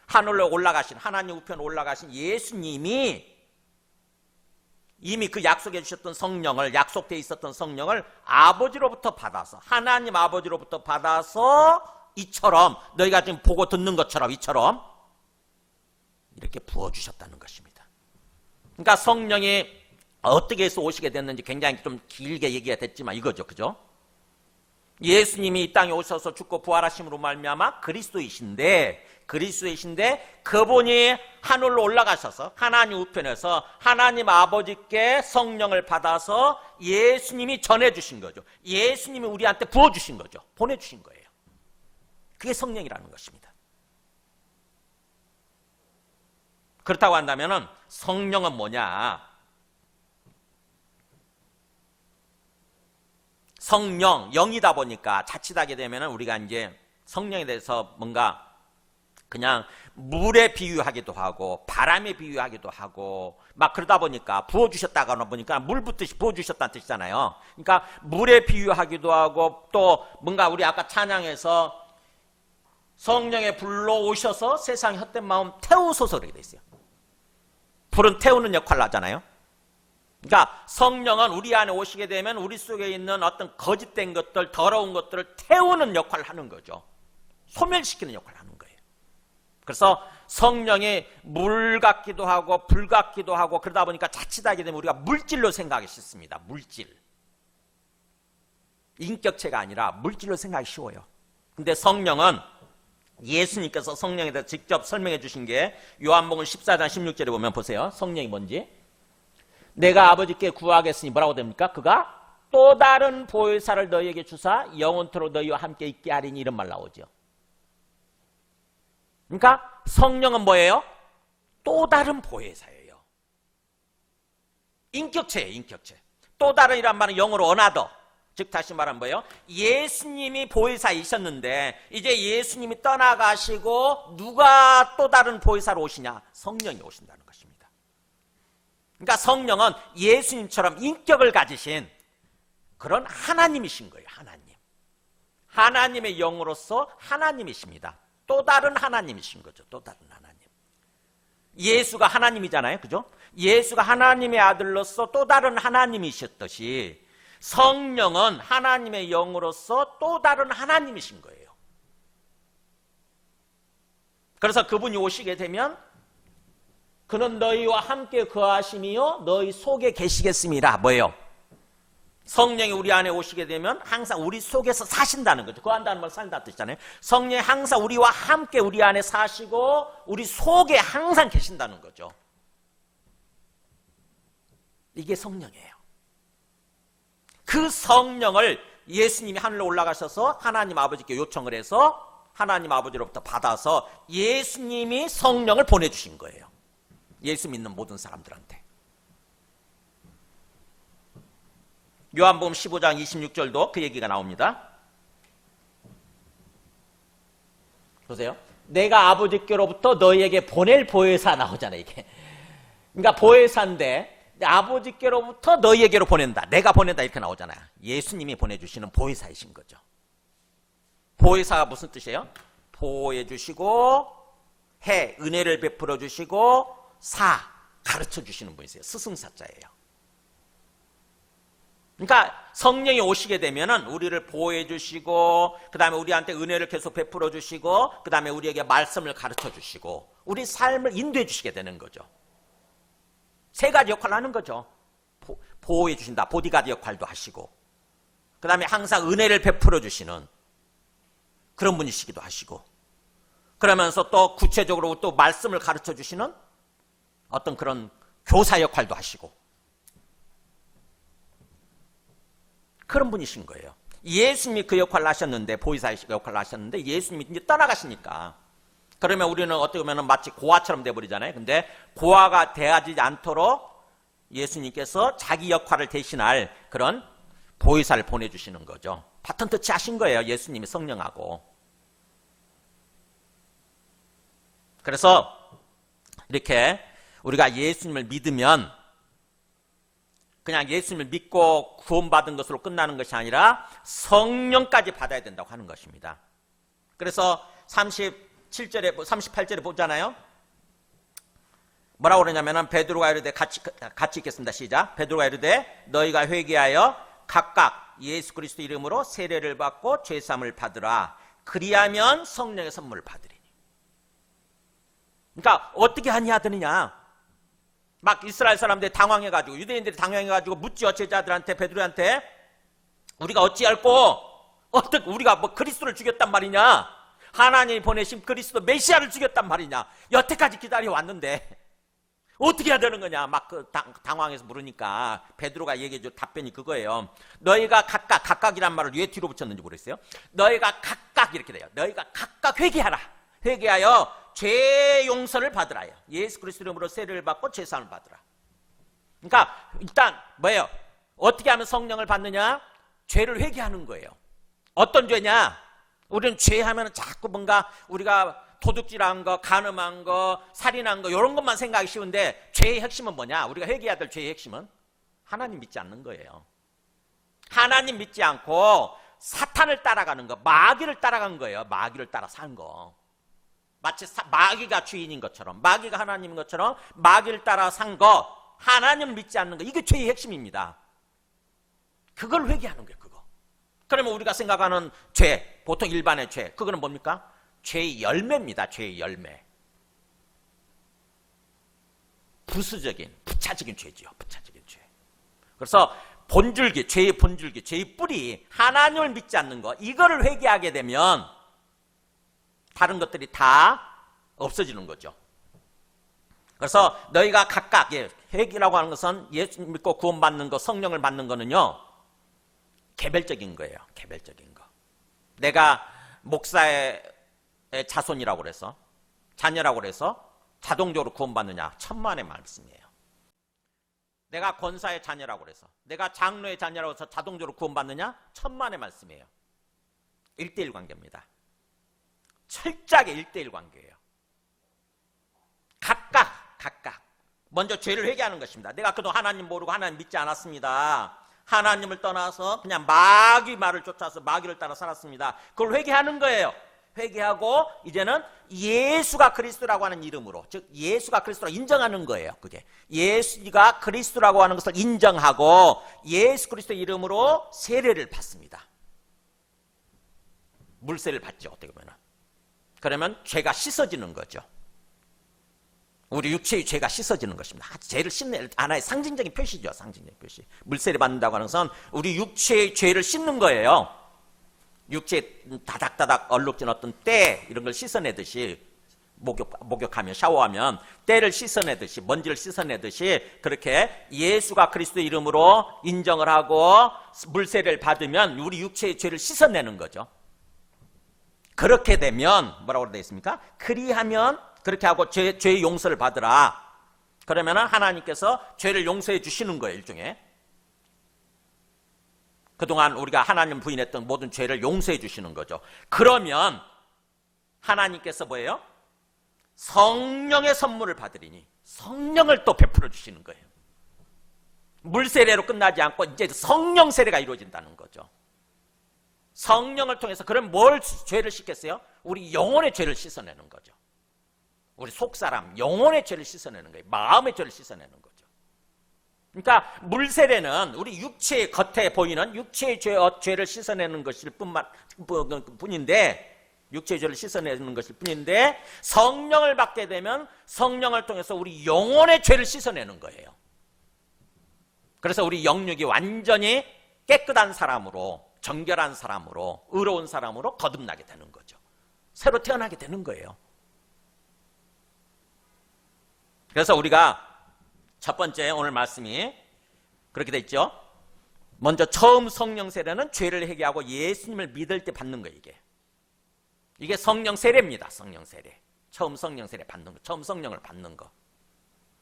Speaker 1: 하늘로 올라가신, 하나님 우편 올라가신 예수님이 이미 그 약속해 주셨던 성령을, 약속되어 있었던 성령을 아버지로부터 받아서, 하나님 아버지로부터 받아서 이처럼 너희가 지금 보고 듣는 것처럼 이처럼 이렇게 부어주셨다는 것입니다. 그러니까 성령이 어떻게 해서 오시게 됐는지 굉장히 좀 길게 얘기가 됐지만 이거죠. 그죠? 예수님이 이 땅에 오셔서 죽고 부활하심으로 말미암아 그리스도이신데 그분이 하늘로 올라가셔서 하나님 우편에서 하나님 아버지께 성령을 받아서 예수님이 전해주신 거죠. 예수님이 우리한테 부어주신 거죠. 보내주신 거예요. 그게 성령이라는 것입니다. 그렇다고 한다면 성령은 뭐냐? 성령, 영이다 보니까 자칫하게 되면 우리가 이제 성령에 대해서 뭔가 그냥 물에 비유하기도 하고 바람에 비유하기도 하고 막 그러다 보니까 부어주셨다가 보니까 물 붓듯이 부어주셨다는 뜻이잖아요. 그러니까 물에 비유하기도 하고 또 뭔가 우리 아까 찬양에서 성령의 불로 오셔서 세상의 헛된 마음 태우소서 이렇게 돼 있어요. 불은 태우는 역할을 하잖아요. 그러니까 성령은 우리 안에 오시게 되면 우리 속에 있는 어떤 거짓된 것들, 더러운 것들을 태우는 역할을 하는 거죠. 소멸시키는 역할을 하는 거예요. 그래서 성령이 물 같기도 하고 불 같기도 하고 그러다 보니까 자칫하게 되면 우리가 물질로 생각하기 쉽습니다. 물질. 인격체가 아니라 물질로 생각하기 쉬워요. 근데 성령은 예수님께서 성령에 대해서 직접 설명해 주신 게 요한복음 14장 16절에 보면 보세요. 성령이 뭔지. 내가 아버지께 구하겠으니 뭐라고 됩니까? 그가 또 다른 보혜사를 너희에게 주사 영원토록 너희와 함께 있게 하리니 이런 말 나오죠. 그러니까 성령은 뭐예요? 또 다른 보혜사예요. 인격체예요. 인격체. 또 다른이란 말은 영어로 another. 즉 다시 말하면 뭐예요? 예수님이 보혜사이셨는데 이제 예수님이 떠나가시고 누가 또 다른 보혜사로 오시냐? 성령이 오신다는 것입니다. 그러니까 성령은 예수님처럼 인격을 가지신 그런 하나님이신 거예요. 하나님. 하나님의 영으로서 하나님이십니다. 또 다른 하나님이신 거죠. 또 다른 하나님. 예수가 하나님이잖아요. 그죠? 예수가 하나님의 아들로서 또 다른 하나님이셨듯이 성령은 하나님의 영으로서 또 다른 하나님이신 거예요. 그래서 그분이 오시게 되면 그는 너희와 함께 거하심이요 너희 속에 계시겠습니다. 뭐예요? 성령이 우리 안에 오시게 되면 항상 우리 속에서 사신다는 거죠. 거한다는 말 산다는 뜻이잖아요. 성령이 항상 우리와 함께 우리 안에 사시고 우리 속에 항상 계신다는 거죠. 이게 성령이에요. 그 성령을 예수님이 하늘로 올라가셔서 하나님 아버지께 요청을 해서 하나님 아버지로부터 받아서 예수님이 성령을 보내주신 거예요. 예수 믿는 모든 사람들한테. 요한복음 15장 26절도 그 얘기가 나옵니다. 보세요. 내가 아버지께로부터 너희에게 보낼 보혜사 나오잖아요. 이게. 그러니까 보혜사인데 아버지께로부터 너희에게로 보낸다. 내가 보낸다 이렇게 나오잖아요. 예수님이 보내주시는 보혜사이신 거죠. 보혜사가 무슨 뜻이에요? 보호해 주시고 은혜를 베풀어 주시고 가르쳐 주시는 분이세요. 스승사자예요. 그러니까 성령이 오시게 되면은 우리를 보호해 주시고 그 다음에 우리한테 은혜를 계속 베풀어 주시고 그 다음에 우리에게 말씀을 가르쳐 주시고 우리 삶을 인도해 주시게 되는 거죠. 세 가지 역할을 하는 거죠. 보호해 주신다. 보디가드 역할도 하시고 그 다음에 항상 은혜를 베풀어 주시는 그런 분이시기도 하시고 그러면서 또 구체적으로 또 말씀을 가르쳐 주시는 어떤 그런 교사 역할도 하시고 그런 분이신 거예요. 예수님이 그 역할을 하셨는데 보혜사 역할을 하셨는데 예수님이 이제 떠나가시니까 그러면 우리는 어떻게 보면 마치 고아처럼 돼버리잖아요. 근데 고아가 되지 않도록 예수님께서 자기 역할을 대신할 그런 보혜사를 보내주시는 거죠. 바톤 터치 하신 거예요. 예수님이 성령하고. 그래서 이렇게 우리가 예수님을 믿으면 그냥 예수님을 믿고 구원받은 것으로 끝나는 것이 아니라 성령까지 받아야 된다고 하는 것입니다. 그래서 38절에 보잖아요. 뭐라고 그러냐면은 베드로가 이르되 같이 읽겠습니다. 시작. 베드로가 이르되 너희가 회개하여 각각 예수 그리스도 이름으로 세례를 받고 죄 사함을 받으라. 그리하면 성령의 선물을 받으리니. 그러니까 어떻게 하느냐. 막 이스라엘 사람들이 당황해가지고 유대인들이 당황해가지고 묻지어 제자들한테 베드로한테 우리가 어찌할꼬 어떻게 우리가 뭐 그리스도를 죽였단 말이냐 하나님이 보내신 그리스도 메시아를 죽였단 말이냐 여태까지 기다려왔는데 어떻게 해야 되는 거냐 막 당황해서 물으니까 베드로가 얘기해준 답변이 그거예요. 너희가 각각이란 말을 왜 뒤로 붙였는지 모르겠어요. 너희가 각각 이렇게 돼요. 너희가 각각 회개하라. 회개하여 죄 용서를 받으라요. 예수 그리스도 이름으로 세례를 받고 죄 사함을 받으라. 그러니까 일단 뭐예요? 어떻게 하면 성령을 받느냐? 죄를 회개하는 거예요. 어떤 죄냐? 우리는 죄하면 자꾸 뭔가 우리가 도둑질한 거, 간음한 거, 살인한 거 이런 것만 생각하기 쉬운데 죄의 핵심은 뭐냐? 우리가 회개해야 될 죄의 핵심은 하나님 믿지 않는 거예요. 하나님 믿지 않고 사탄을 따라가는 거, 마귀를 따라간 거예요. 마귀를 따라 산 거. 마치 마귀가 주인인 것처럼 마귀가 하나님인 것처럼 마귀를 따라 산 것, 하나님을 믿지 않는 거, 이게 죄의 핵심입니다. 그걸 회개하는 거예요. 그거. 그러면 우리가 생각하는 죄, 보통 일반의 죄, 그거는 뭡니까? 죄의 열매입니다. 죄의 열매. 부차적인 죄지요. 부차적인 죄. 그래서 본줄기, 죄의 본줄기, 죄의 뿌리, 하나님을 믿지 않는 거, 이거를 회개하게 되면 다른 것들이 다 없어지는 거죠. 그래서 너희가 각각, 회개라고 하는 것은 예수 믿고 구원받는 거, 성령을 받는 거는요, 개별적인 거예요. 개별적인 거. 내가 목사의 자손이라고 그래서, 자녀라고 그래서 자동적으로 구원받느냐? 천만의 말씀이에요. 내가 권사의 자녀라고 그래서, 내가 장로의 자녀라고 해서 자동적으로 구원받느냐? 천만의 말씀이에요. 1대1 관계입니다. 철저하게 1대1 관계예요. 각각 먼저 죄를 회개하는 것입니다. 내가 그동안 하나님 모르고 하나님 믿지 않았습니다. 하나님을 떠나서 그냥 마귀 말을 쫓아서 마귀를 따라 살았습니다. 그걸 회개하는 거예요. 회개하고 이제는 예수가 그리스도라고 하는 이름으로, 즉 예수가 그리스도라고 인정하는 거예요. 그게 예수가 그리스도라고 하는 것을 인정하고 예수 그리스도 이름으로 세례를 받습니다. 물세를 받죠. 어떻게 보면. 그러면 죄가 씻어지는 거죠. 우리 육체의 죄가 씻어지는 것입니다. 죄를 씻는 하나의 상징적인 표시죠. 상징적인 표시. 물세를 받는다고 하는 것은 우리 육체의 죄를 씻는 거예요. 육체에 다닥다닥 얼룩진 어떤 때 이런 걸 씻어내듯이, 목욕하면 샤워하면 때를 씻어내듯이, 먼지를 씻어내듯이, 그렇게 예수가 그리스도 이름으로 인정을 하고 물세를 받으면 우리 육체의 죄를 씻어내는 거죠. 그렇게 되면 뭐라고 되어 있습니까? 그리하면, 그렇게 하고 죄의 용서를 받으라. 그러면 하나님께서 죄를 용서해 주시는 거예요. 일종의 그동안 우리가 하나님 부인했던 모든 죄를 용서해 주시는 거죠. 그러면 하나님께서 뭐예요? 성령의 선물을 받으리니 성령을 또 베풀어 주시는 거예요. 물세례로 끝나지 않고 이제 성령 세례가 이루어진다는 거죠. 성령을 통해서, 그럼 뭘 죄를 씻겠어요? 우리 영혼의 죄를 씻어내는 거죠. 우리 속사람 영혼의 죄를 씻어내는 거예요. 마음의 죄를 씻어내는 거죠. 그러니까 물세례는 우리 육체의 겉에 보이는 육체의 죄를 씻어내는 것일 뿐인데, 육체의 죄를 씻어내는 것일 뿐인데, 성령을 받게 되면 성령을 통해서 우리 영혼의 죄를 씻어내는 거예요. 그래서 우리 영육이 완전히 깨끗한 사람으로, 정결한 사람으로, 의로운 사람으로 거듭나게 되는 거죠. 새로 태어나게 되는 거예요. 그래서 우리가 첫 번째 오늘 말씀이 그렇게 돼 있죠. 먼저 처음 성령 세례는 죄를 회개하고 예수님을 믿을 때 받는 거예요. 이게 성령 세례입니다. 성령 세례. 처음 성령 세례 받는 거. 처음 성령을 받는 거.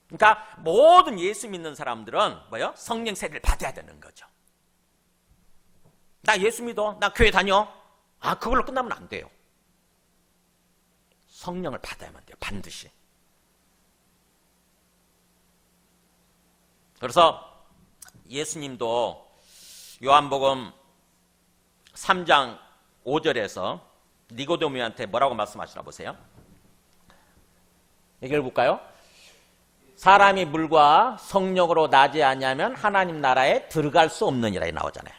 Speaker 1: 그러니까 모든 예수 믿는 사람들은 뭐요? 성령 세례를 받아야 되는 거죠. 나 예수 믿어. 나 교회 다녀. 그걸로 끝나면 안 돼요. 성령을 받아야만 돼요. 반드시. 그래서 예수님도 요한복음 3장 5절에서 니고데모한테 뭐라고 말씀하시나 보세요. 얘기해 볼까요? 사람이 물과 성령으로 나지 아니하면 하나님 나라에 들어갈 수 없느니라 나오잖아요.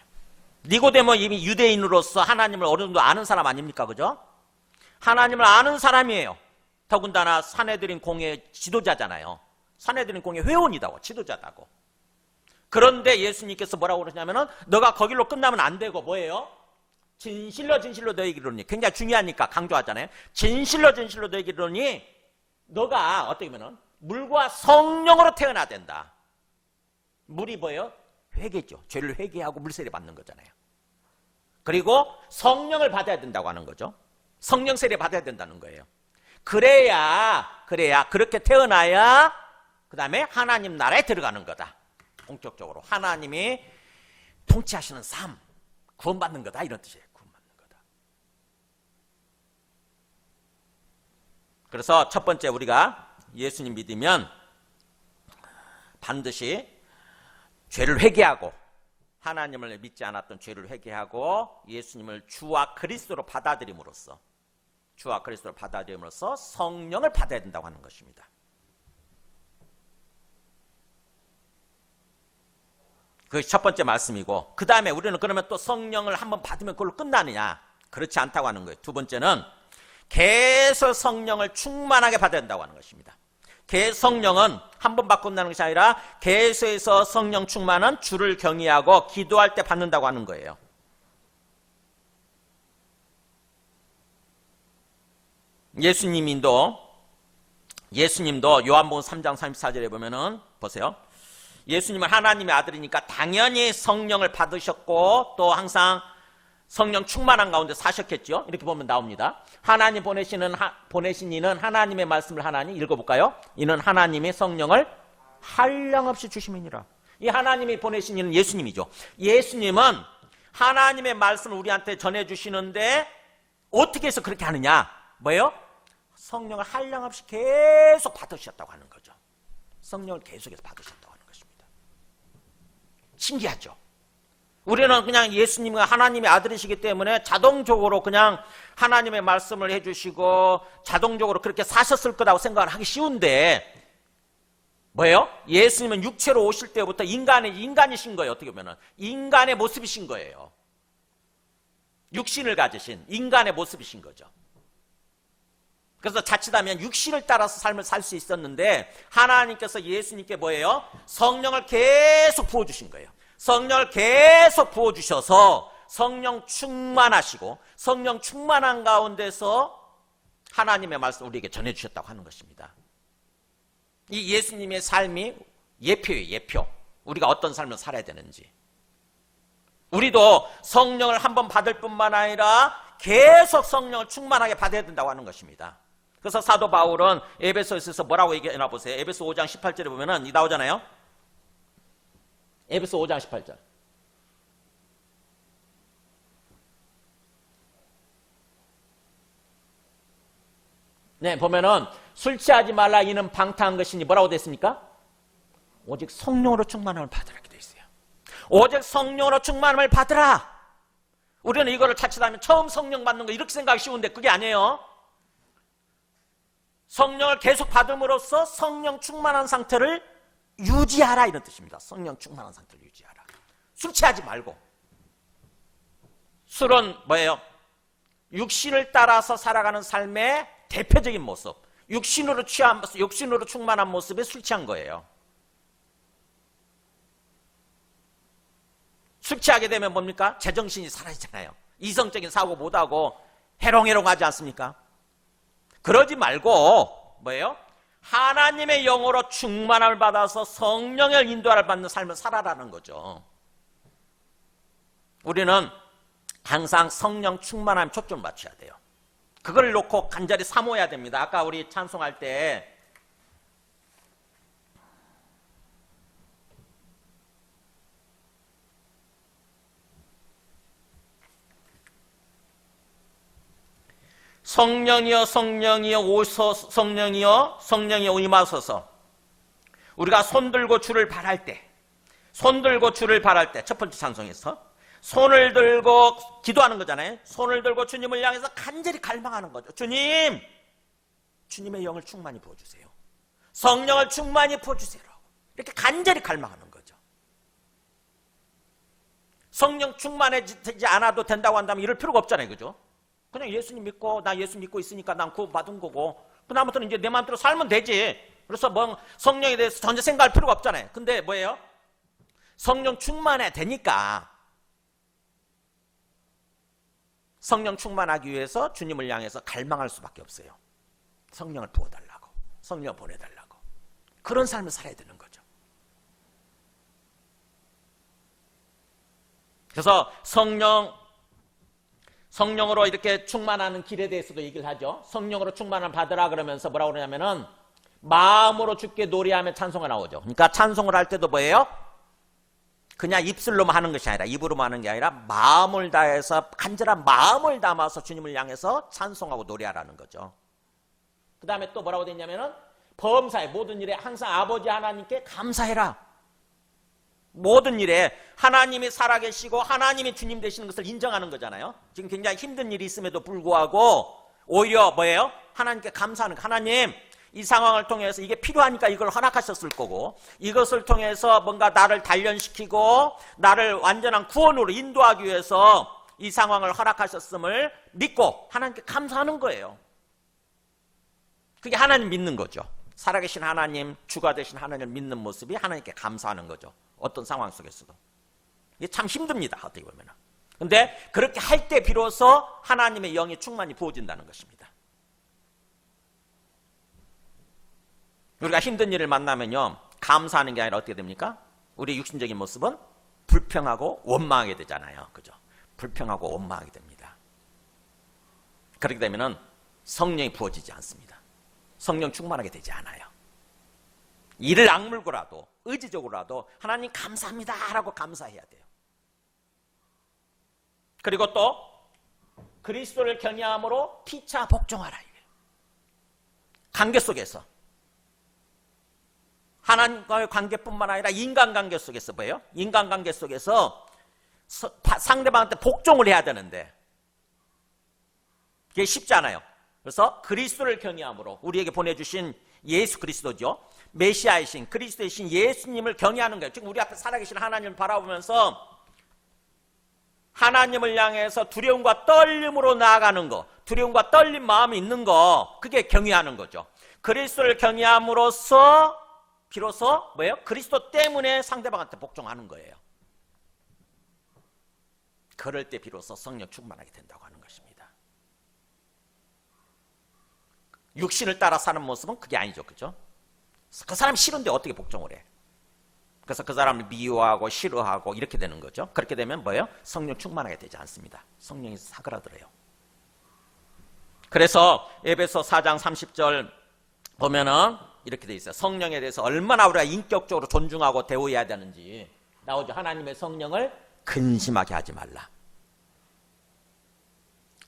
Speaker 1: 니고데모 이미 유대인으로서 하나님을 어느 정도 아는 사람 아닙니까? 그죠? 하나님을 아는 사람이에요. 더군다나 산헤드린 공회 지도자잖아요. 산헤드린 공회 회원이다고, 지도자다고. 그런데 예수님께서 뭐라고 그러시냐면은 너가 거길로 끝나면 안 되고 뭐예요? 진실로 너에게 이르노니, 굉장히 중요하니까 강조하잖아요. 진실로 너에게 이르노니 너가 어떻게 보면은 물과 성령으로 태어나야 된다. 물이 뭐예요? 회개죠. 죄를 회개하고 물세례 받는 거잖아요. 그리고 성령을 받아야 된다고 하는 거죠. 성령 세례 받아야 된다는 거예요. 그래야 그렇게 태어나야 그 다음에 하나님 나라에 들어가는 거다. 본격적으로 하나님이 통치하시는 삶, 구원받는 거다, 이런 뜻이에요. 구원받는 거다. 그래서 첫 번째 우리가 예수님 믿으면 반드시 죄를 회개하고, 하나님을 믿지 않았던 죄를 회개하고 예수님을 주와 그리스도로 받아들임으로써 성령을 받아야 된다고 하는 것입니다. 그것이 첫 번째 말씀이고, 그 다음에 우리는 그러면 또 성령을 한번 받으면 그걸로 끝나느냐? 그렇지 않다고 하는 거예요. 두 번째는 계속 성령을 충만하게 받아야 된다고 하는 것입니다. 성령은 한 번 받고 끝나는 것이 아니라 계속해서 성령 충만은 주를 경외하고 기도할 때 받는다고 하는 거예요. 예수님도 요한복음 3장 34절에 보면은 보세요. 예수님은 하나님의 아들이니까 당연히 성령을 받으셨고 또 항상 성령 충만한 가운데 사셨겠죠. 이렇게 보면 나옵니다. 하나님 보내신 이는 하나님의 말씀을 하나니 읽어볼까요? 이는 하나님의 성령을 한량없이 주심이니라. 이 하나님이 보내신 이는 예수님이죠. 예수님은 하나님의 말씀을 우리한테 전해주시는데 어떻게 해서 그렇게 하느냐? 뭐예요? 성령을 한량없이 계속 받으셨다고 하는 거죠. 성령을 계속해서 받으셨다고 하는 것입니다. 신기하죠? 우리는 그냥 예수님과 하나님의 아들이시기 때문에 자동적으로 그냥 하나님의 말씀을 해주시고 자동적으로 그렇게 사셨을 거라고 생각을 하기 쉬운데 뭐예요? 예수님은 육체로 오실 때부터 인간이신 거예요. 어떻게 보면 인간의 모습이신 거예요. 육신을 가지신 인간의 모습이신 거죠. 그래서 자칫하면 육신을 따라서 삶을 살 수 있었는데 하나님께서 예수님께 뭐예요? 성령을 계속 부어주신 거예요. 성령을 계속 부어주셔서 성령 충만하시고 성령 충만한 가운데서 하나님의 말씀을 우리에게 전해주셨다고 하는 것입니다. 이 예수님의 삶이 예표예요. 예표. 우리가 어떤 삶을 살아야 되는지. 우리도 성령을 한번 받을 뿐만 아니라 계속 성령을 충만하게 받아야 된다고 하는 것입니다. 그래서 사도 바울은 에베소서에서 뭐라고 얘기하나 보세요. 에베소 5장 18절에 보면은 나오잖아요. 에베소 5장 18절. 네, 보면은 술 취하지 말라 이는 방탕한 것이니 뭐라고 됐습니까? 오직 성령으로 충만함을 받으라 이렇게 돼 있어요. 오직 성령으로 충만함을 받으라. 우리는 이거를 자칫하면 처음 성령 받는 거 이렇게 생각하기 쉬운데 그게 아니에요. 성령을 계속 받음으로써 성령 충만한 상태를 유지하라 이런 뜻입니다. 성령 충만한 상태를 유지하라. 술 취하지 말고. 술은 뭐예요? 육신을 따라서 살아가는 삶의 대표적인 모습. 육신으로 충만한 모습에 술 취한 거예요. 술 취하게 되면 뭡니까? 제정신이 사라지잖아요. 이성적인 사고 못하고 해롱해롱하지 않습니까? 그러지 말고 뭐예요? 하나님의 영으로 충만함을 받아서 성령의 인도를 받는 삶을 살아라는 거죠. 우리는 항상 성령 충만함에 초점을 맞춰야 돼요. 그걸 놓고 간절히 사모해야 됩니다. 아까 우리 찬송할 때 성령이여 성령이여 오소 성령이여 성령이여 임하소서. 우리가 손들고 주를 바랄 때 첫 번째 찬송에서 손을 들고 기도하는 거잖아요. 손을 들고 주님을 향해서 간절히 갈망하는 거죠. 주님, 주님의 영을 충만히 부어주세요. 성령을 충만히 부어주세요. 이렇게 간절히 갈망하는 거죠. 성령 충만해지지 않아도 된다고 한다면 이럴 필요가 없잖아요. 그죠? 그냥 예수님 믿고 나 예수 믿고 있으니까 난 구원받은 거고 그다음부터는 이제 내 마음대로 살면 되지. 그래서 뭐 성령에 대해서 전혀 생각할 필요가 없잖아요. 근데 뭐예요? 성령 충만해야 되니까 성령 충만하기 위해서 주님을 향해서 갈망할 수밖에 없어요. 성령을 부어달라고, 성령을 보내달라고. 그런 삶을 살아야 되는 거죠. 그래서 성령으로 이렇게 충만하는 길에 대해서도 얘기를 하죠. 성령으로 충만을 받으라 그러면서 뭐라고 그러냐면은 마음으로 주께 노래하며 찬송가 나오죠. 그러니까 찬송을 할 때도 뭐예요? 그냥 입술로만 하는 것이 아니라 입으로만 하는 게 아니라 마음을 다해서 간절한 마음을 담아서 주님을 향해서 찬송하고 노래하라는 거죠. 그 다음에 또 뭐라고 됐냐면은 범사에 모든 일에 항상 아버지 하나님께 감사해라. 모든 일에 하나님이 살아계시고 하나님이 주님 되시는 것을 인정하는 거잖아요. 지금 굉장히 힘든 일이 있음에도 불구하고 오히려 뭐예요? 하나님께 감사하는 거. 하나님 이 상황을 통해서 이게 필요하니까 이걸 허락하셨을 거고 이것을 통해서 뭔가 나를 단련시키고 나를 완전한 구원으로 인도하기 위해서 이 상황을 허락하셨음을 믿고 하나님께 감사하는 거예요. 그게 하나님 믿는 거죠. 살아계신 하나님, 주가 되신 하나님을 믿는 모습이 하나님께 감사하는 거죠. 어떤 상황 속에서도. 이게 참 힘듭니다. 어떻게 보면. 근데 그렇게 할 때 비로소 하나님의 영이 충만히 부어진다는 것입니다. 우리가 힘든 일을 만나면요, 감사하는 게 아니라 어떻게 됩니까? 우리 육신적인 모습은 불평하고 원망하게 되잖아요. 그죠? 불평하고 원망하게 됩니다. 그렇게 되면은 성령이 부어지지 않습니다. 성령 충만하게 되지 않아요. 이를 악물고라도 의지적으로라도 하나님 감사합니다 라고 감사해야 돼요. 그리고 또 그리스도를 경외함으로 피차 복종하라. 관계 속에서 하나님과의 관계뿐만 아니라 인간관계 속에서 뭐예요? 인간관계 속에서 상대방한테 복종을 해야 되는데 그게 쉽지 않아요. 그래서 그리스도를 경외함으로 우리에게 보내주신 예수 그리스도죠. 메시아이신 그리스도이신 예수님을 경외하는 거예요. 지금 우리 앞에 살아계신 하나님을 바라보면서 하나님을 향해서 두려움과 떨림으로 나아가는 거, 두려움과 떨림 마음이 있는 거, 그게 경외하는 거죠. 그리스도를 경외함으로써 비로소 뭐예요? 그리스도 때문에 상대방한테 복종하는 거예요. 그럴 때 비로소 성령 충만하게 된다고 하는 것입니다. 육신을 따라 사는 모습은 그게 아니죠. 그죠? 그 사람이 싫은데 어떻게 복종을 해? 그래서 그 사람을 미워하고 싫어하고 이렇게 되는 거죠. 그렇게 되면 뭐예요? 성령 충만하게 되지 않습니다. 성령이 사그라들어요. 그래서 에베소 4장 30절 보면은 이렇게 돼 있어요. 성령에 대해서 얼마나 우리가 인격적으로 존중하고 대우해야 되는지 나오죠. 하나님의 성령을 근심하게 하지 말라.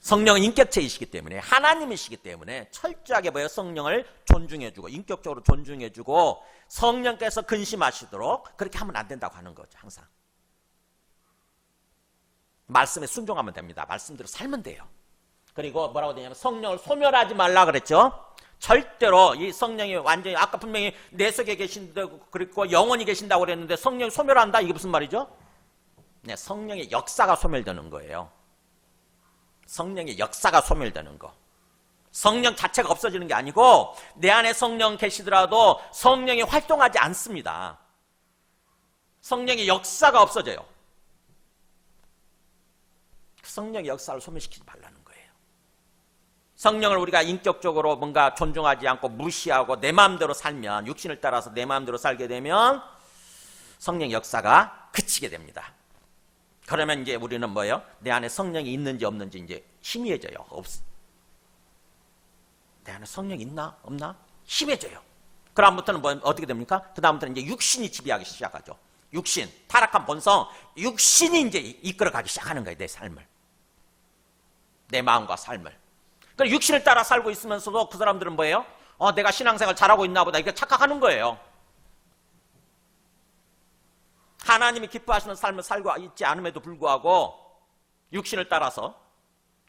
Speaker 1: 성령은 인격체이시기 때문에 하나님이시기 때문에 철저하게 뭐예요? 성령을 존중해주고 인격적으로 존중해주고 성령께서 근심하시도록 그렇게 하면 안 된다고 하는 거죠. 항상 말씀에 순종하면 됩니다. 말씀대로 살면 돼요. 그리고 뭐라고 되냐면 성령을 소멸하지 말라 그랬죠. 절대로 이 성령이 완전히 아까 분명히 내 속에 계신다고 그랬고 영원히 계신다고 그랬는데 성령이 소멸한다? 이게 무슨 말이죠? 네, 성령의 역사가 소멸되는 거예요. 성령의 역사가 소멸되는 거. 성령 자체가 없어지는 게 아니고 내 안에 성령 계시더라도 성령이 활동하지 않습니다. 성령의 역사가 없어져요. 성령의 역사를 소멸시키지 말라는 거예요. 성령을 우리가 인격적으로 뭔가 존중하지 않고 무시하고 내 마음대로 살면, 육신을 따라서 내 마음대로 살게 되면 성령의 역사가 그치게 됩니다. 그러면 이제 우리는 뭐예요? 내 안에 성령이 있는지 없는지 이제 희미해져요. 내 안에 성령이 있나? 없나? 희미해져요. 그 다음부터는 뭐 어떻게 됩니까? 그 다음부터는 이제 육신이 지배하기 시작하죠. 육신, 타락한 본성, 육신이 이제 이끌어가기 시작하는 거예요. 내 삶을. 내 마음과 삶을. 그러니까 육신을 따라 살고 있으면서도 그 사람들은 뭐예요? 내가 신앙생활 잘하고 있나 보다 이렇게 착각하는 거예요. 하나님이 기뻐하시는 삶을 살고 있지 않음에도 불구하고 육신을 따라서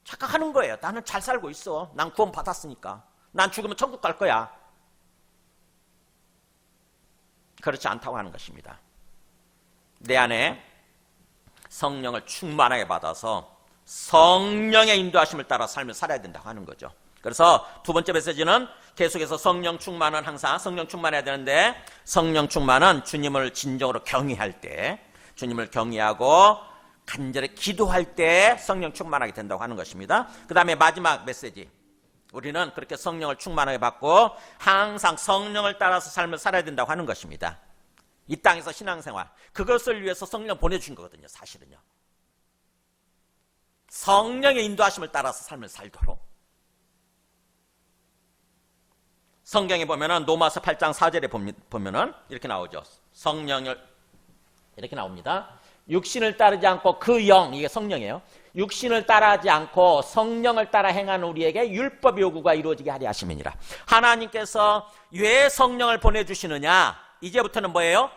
Speaker 1: 착각하는 거예요. 나는 잘 살고 있어. 난 구원 받았으니까. 난 죽으면 천국 갈 거야. 그렇지 않다고 하는 것입니다. 내 안에 성령을 충만하게 받아서 성령의 인도하심을 따라 삶을 살아야 된다고 하는 거죠. 그래서 두 번째 메시지는 계속해서 성령 충만은 항상 성령 충만해야 되는데 성령 충만은 주님을 진정으로 경외할 때, 주님을 경외하고 간절히 기도할 때 성령 충만하게 된다고 하는 것입니다. 그 다음에 마지막 메시지, 우리는 그렇게 성령을 충만하게 받고 항상 성령을 따라서 삶을 살아야 된다고 하는 것입니다. 이 땅에서 신앙생활, 그것을 위해서 성령 보내주신 거거든요. 사실은요. 성령의 인도하심을 따라서 삶을 살도록. 성경에 보면은 로마서 8장 4절에 보면은 이렇게 나오죠. 성령을 이렇게 나옵니다. 육신을 따르지 않고 그 영, 이게 성령이에요. 육신을 따라하지 않고 성령을 따라 행하는 우리에게 율법의 요구가 이루어지게 하려 하심이니라. 하나님께서 왜 성령을 보내주시느냐? 이제부터는 뭐예요?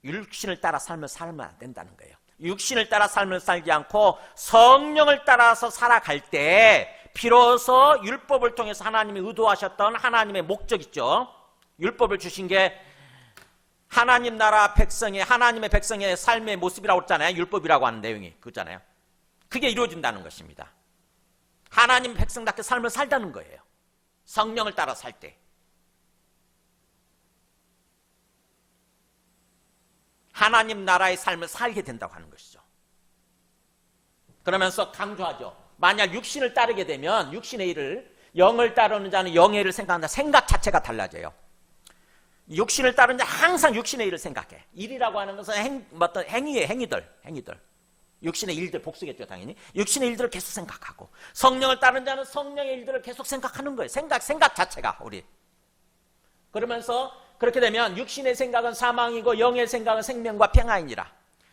Speaker 1: 육신을 따라 삶을 살면 안 된다는 거예요. 육신을 따라 삶을 살지 않고 성령을 따라서 살아갈 때 비로소 율법을 통해서 하나님이 의도하셨던 하나님의 목적 있죠. 율법을 주신 게 하나님 나라 백성의, 하나님의 백성의 삶의 모습이라고 했잖아요. 율법이라고 하는 내용이 그거잖아요. 그게 이루어진다는 것입니다. 하나님 백성답게 삶을 살다는 거예요. 성령을 따라 살 때. 하나님 나라의 삶을 살게 된다고 하는 것이죠. 그러면서 강조하죠. 만약 육신을 따르게 되면 육신의 일을, 영을 따르는 자는 영의 일을 생각한다. 생각 자체가 달라져요. 육신을 따르는 자 항상 육신의 일을 생각해. 일이라고 하는 것은 어떤 행위예요. 행위들. 육신의 일들, 복수겠죠 당연히. 육신의 일들을 계속 생각하고, 성령을 따르는 자는 성령의 일들을 계속 생각하는 거예요. 생각 자체가 우리. 그러면서 그렇게 되면 육신의 생각은 사망이고 영의 생각은 생명과 평안이니라.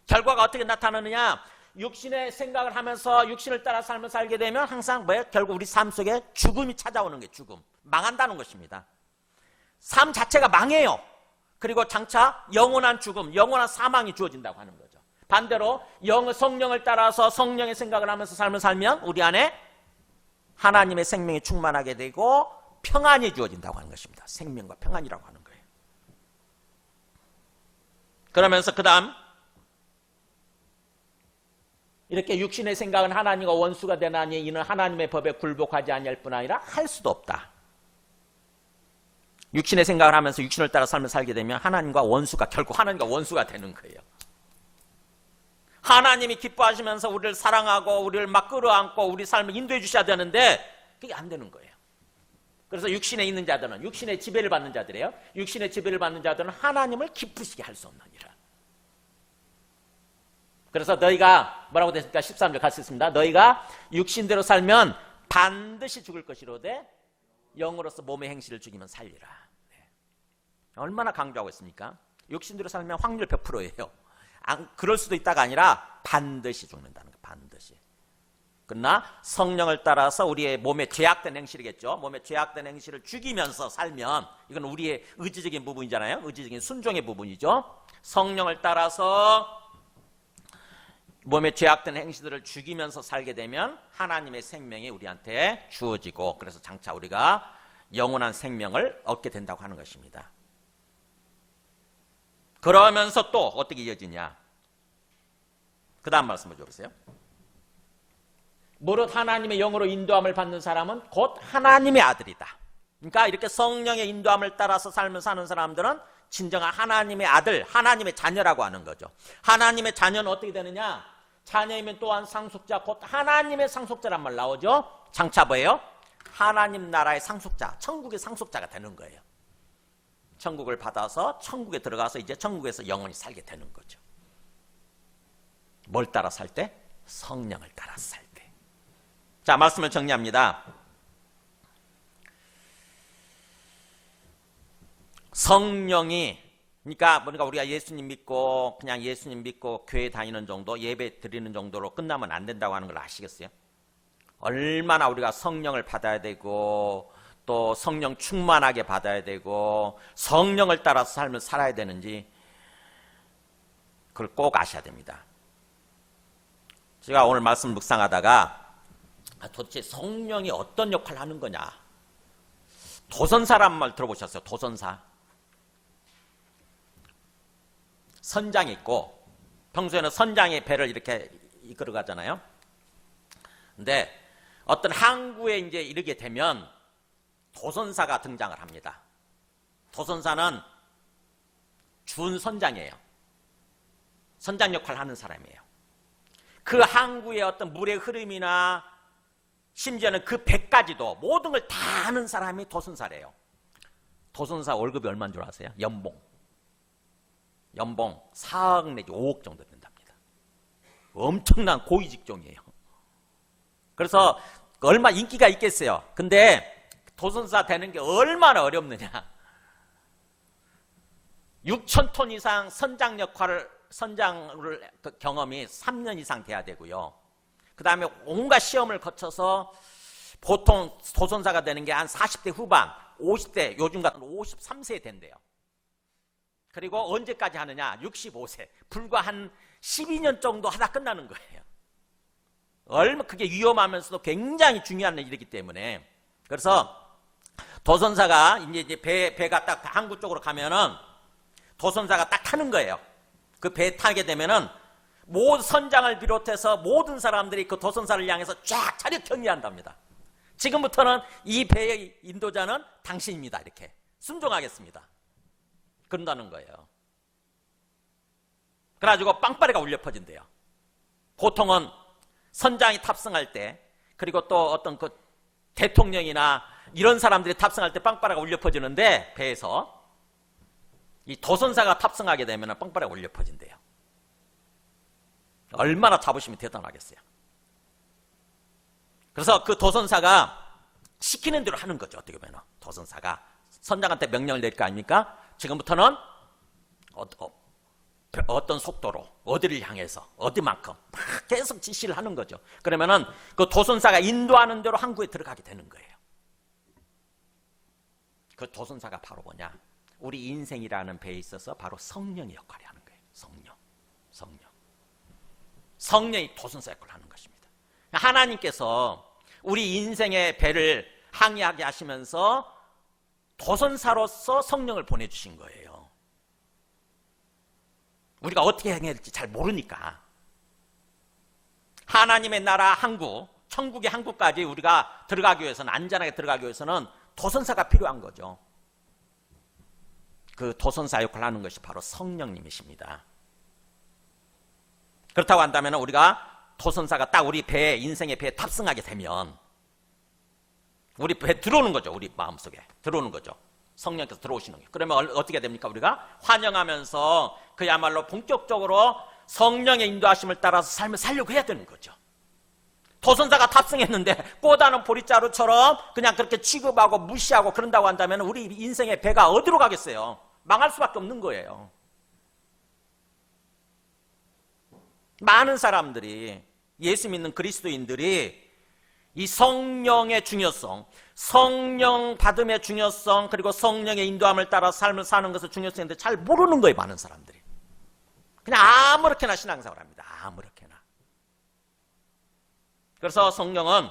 Speaker 1: 결과가 어떻게 나타나느냐? 육신의 생각을 하면서 육신을 따라 삶을 살게 되면 항상 뭐예요? 결국 우리 삶 속에 죽음이 찾아오는 게 죽음. 망한다는 것입니다. 삶 자체가 망해요. 그리고 장차 영원한 죽음, 영원한 사망이 주어진다고 하는 거죠. 반대로 성령을 따라서 성령의 생각을 하면서 삶을 살면 우리 안에 하나님의 생명이 충만하게 되고 평안이 주어진다고 하는 것입니다. 생명과 평안이라고 하는 거예요. 그러면서 그 다음 이렇게 육신의 생각은 하나님과 원수가 되나니 이는 하나님의 법에 굴복하지 아니할 뿐 아니라 할 수도 없다. 육신의 생각을 하면서 육신을 따라 삶을 살게 되면 하나님과 결국 하나님과 원수가 되는 거예요. 하나님이 기뻐하시면서 우리를 사랑하고 우리를 막 끌어안고 우리 삶을 인도해 주셔야 되는데 그게 안 되는 거예요. 그래서 육신에 있는 자들은, 육신의 지배를 받는 자들이에요. 육신의 지배를 받는 자들은 하나님을 기쁘시게 할 수 없느니라. 그래서 너희가 뭐라고 됐습니까? 13절 같이 읽습니다. 너희가 육신대로 살면 반드시 죽을 것이로되 영으로서 몸의 행실을 죽이면 살리라. 네. 얼마나 강조하고 있습니까? 육신대로 살면 확률 100%예요. 그럴 수도 있다가 아니라 반드시 죽는다는 거예요. 반드시. 그러나 성령을 따라서 우리의 몸에 죄악된 행실이겠죠. 몸에 죄악된 행실을 죽이면서 살면 이건 우리의 의지적인 부분이잖아요. 의지적인 순종의 부분이죠. 성령을 따라서 몸에 죄악된 행실들을 죽이면서 살게 되면 하나님의 생명이 우리한테 주어지고 그래서 장차 우리가 영원한 생명을 얻게 된다고 하는 것입니다. 그러면서 또 어떻게 이어지냐? 그 다음 말씀을 줘보세요. 무릇 하나님의 영으로 인도함을 받는 사람은 곧 하나님의 아들이다. 그러니까 이렇게 성령의 인도함을 따라서 삶을 사는 사람들은 진정한 하나님의 아들, 하나님의 자녀라고 하는 거죠. 하나님의 자녀는 어떻게 되느냐? 자녀이면 또한 상속자, 곧 하나님의 상속자란 말 나오죠. 장차 뭐예요? 하나님 나라의 상속자, 천국의 상속자가 되는 거예요. 천국을 받아서 천국에 들어가서 이제 천국에서 영원히 살게 되는 거죠. 뭘 따라 살 때? 성령을 따라 살 때. 자, 말씀을 정리합니다. 성령이 그러니까 우리가 예수님 믿고 그냥 예수님 믿고 교회 다니는 정도, 예배 드리는 정도로 끝나면 안 된다고 하는 걸 아시겠어요? 얼마나 우리가 성령을 받아야 되고 또 성령 충만하게 받아야 되고 성령을 따라서 삶을 살아야 되는지 그걸 꼭 아셔야 됩니다. 제가 오늘 말씀 묵상하다가 도대체 성령이 어떤 역할을 하는 거냐? 도선사란 말 들어보셨어요? 도선사. 선장이 있고 평소에는 선장의 배를 이렇게 이끌어 가잖아요. 근데 어떤 항구에 이제 이르게 되면 도선사가 등장을 합니다. 도선사는 준선장이에요. 선장 역할을 하는 사람이에요. 그 항구의 어떤 물의 흐름이나 심지어는 그 배까지도 모든 걸 다 아는 사람이 도선사래요. 도선사 월급이 얼마인 줄 아세요? 연봉 4억 내지 5억 정도 된답니다. 엄청난 고위 직종이에요. 그래서 얼마 인기가 있겠어요. 근데 도선사 되는 게 얼마나 어렵느냐. 6,000톤 이상 선장을 경험이 3년 이상 돼야 되고요. 그 다음에 온갖 시험을 거쳐서 보통 도선사가 되는 게 한 40대 후반, 50대, 요즘 같은 53세에 된대요. 그리고 언제까지 하느냐? 65세. 불과 한 12년 정도 하다 끝나는 거예요. 얼마 그게 위험하면서도 굉장히 중요한 일이기 때문에. 그래서 도선사가 이제 배가 딱 항구 쪽으로 가면은 도선사가 딱 타는 거예요. 그 배 타게 되면은 모든 선장을 비롯해서 모든 사람들이 그 도선사를 향해서 쫙 차렷 경례한답니다. 지금부터는 이 배의 인도자는 당신입니다. 이렇게 순종하겠습니다. 그런다는 거예요. 그래가지고 빵빠레가 울려 퍼진대요. 보통은 선장이 탑승할 때 그리고 또 어떤 그 대통령이나 이런 사람들이 탑승할 때 빵빠레가 울려 퍼지는데 배에서 이 도선사가 탑승하게 되면 뻥빠레 올려 퍼진대요. 얼마나 자부심이 대단하겠어요. 그래서 그 도선사가 시키는 대로 하는 거죠. 어떻게 보면 도선사가 선장한테 명령을 내릴 거 아닙니까? 지금부터는 어떤 속도로 어디를 향해서 어디만큼 막 계속 지시를 하는 거죠. 그러면은 그 도선사가 인도하는 대로 항구에 들어가게 되는 거예요. 그 도선사가 바로 뭐냐? 우리 인생이라는 배에 있어서 바로 성령의 역할을 하는 거예요. 성령이 도선사 역할을 하는 것입니다. 하나님께서 우리 인생의 배를 항해하게 하시면서 도선사로서 성령을 보내주신 거예요. 우리가 어떻게 행해야 될지 잘 모르니까 하나님의 나라 항구, 천국의 항구까지 우리가 들어가기 위해서는, 안전하게 들어가기 위해서는 도선사가 필요한 거죠. 그 도선사 역할을 하는 것이 바로 성령님이십니다. 그렇다고 한다면 우리가 도선사가 딱 우리 배에, 인생의 배에 탑승하게 되면 우리 배에 들어오는 거죠. 우리 마음속에 들어오는 거죠. 성령께서 들어오시는 거예요. 그러면 어떻게 됩니까? 우리가 환영하면서 그야말로 본격적으로 성령의 인도하심을 따라서 삶을 살려고 해야 되는 거죠. 도선사가 탑승했는데 꼬다는 보리자루처럼 그냥 그렇게 취급하고 무시하고 그런다고 한다면 우리 인생의 배가 어디로 가겠어요? 망할 수밖에 없는 거예요. 많은 사람들이, 예수 믿는 그리스도인들이 이 성령의 중요성, 성령 받음의 중요성, 그리고 성령의 인도함을 따라 삶을 사는 것의 중요성인데 잘 모르는 거예요. 많은 사람들이 그냥 아무렇게나 신앙생활을 합니다. 아무렇게나. 그래서 성령은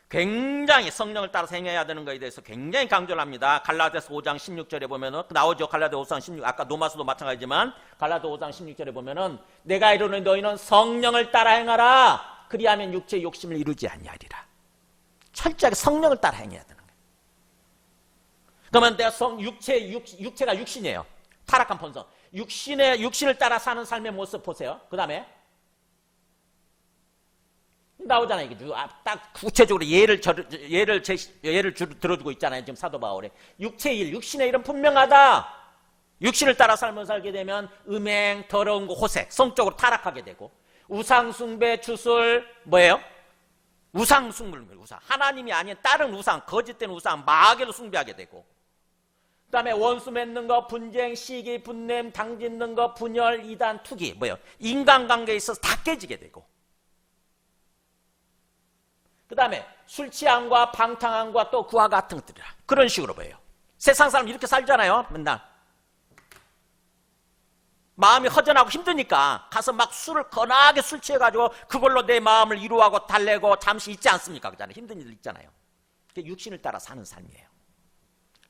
Speaker 1: 굉장히 성령을 따라서 행해야 되는 것에 대해서 굉장히 강조를 합니다. 갈라디아서 5장 16절에 보면은 나오죠. 갈라디아 5장 16, 아까 노마스도 마찬가지지만 갈라디아 5장 16절에 보면은 내가 이르노니 너희는 성령을 따라 행하라. 그리하면 육체의 욕심을 이루지 아니하리라. 철저하게 성령을 따라 행해야 되는 거예요. 그러면 내가 육체가 육신이에요. 타락한 본성. 육신을 따라 사는 삶의 모습 보세요. 그 다음에 나오잖아요. 이게 딱 구체적으로 예를 들어주고 있잖아요. 지금 사도 바울에 육체의 일, 육신의 일은 분명하다. 육신을 따라 삶을 살게 되면 음행, 더러운 거, 호색, 성적으로 타락하게 되고, 우상숭배, 주술, 뭐예요? 우상숭물, 우상. 하나님이 아닌 다른 우상, 거짓된 우상, 마귀를 숭배하게 되고, 그 다음에 원수 맺는 거, 분쟁, 시기, 분냄, 당짓는 거, 분열, 이단, 투기, 뭐예요? 인간관계에 있어서 다 깨지게 되고, 그 다음에 술 취함과 방탕함과 또 그와 같은 것들이라. 그런 식으로 보여요. 세상 사람 이렇게 살잖아요. 맨날 마음이 허전하고 힘드니까 가서 막 술을 거나하게 술 취해가지고 그걸로 내 마음을 위로하고 달래고 잠시 있지 않습니까? 그잖아요. 힘든 일들 있잖아요. 그게 육신을 따라 사는 삶이에요.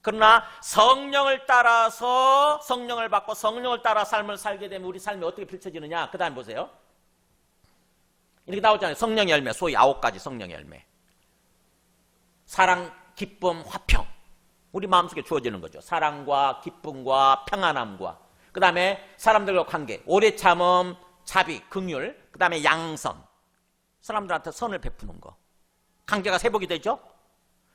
Speaker 1: 그러나 성령을 따라서, 성령을 받고 성령을 따라 삶을 살게 되면 우리 삶이 어떻게 펼쳐지느냐. 그 다음에 보세요. 이렇게 나오잖아요. 성령의 열매, 소위 9가지 성령의 열매. 사랑, 기쁨, 화평. 우리 마음속에 주어지는 거죠. 사랑과 기쁨과 평안함과, 그 다음에 사람들과 관계, 오래 참음, 자비, 긍휼, 그 다음에 양선. 사람들한테 선을 베푸는 거. 관계가 회복이 되죠.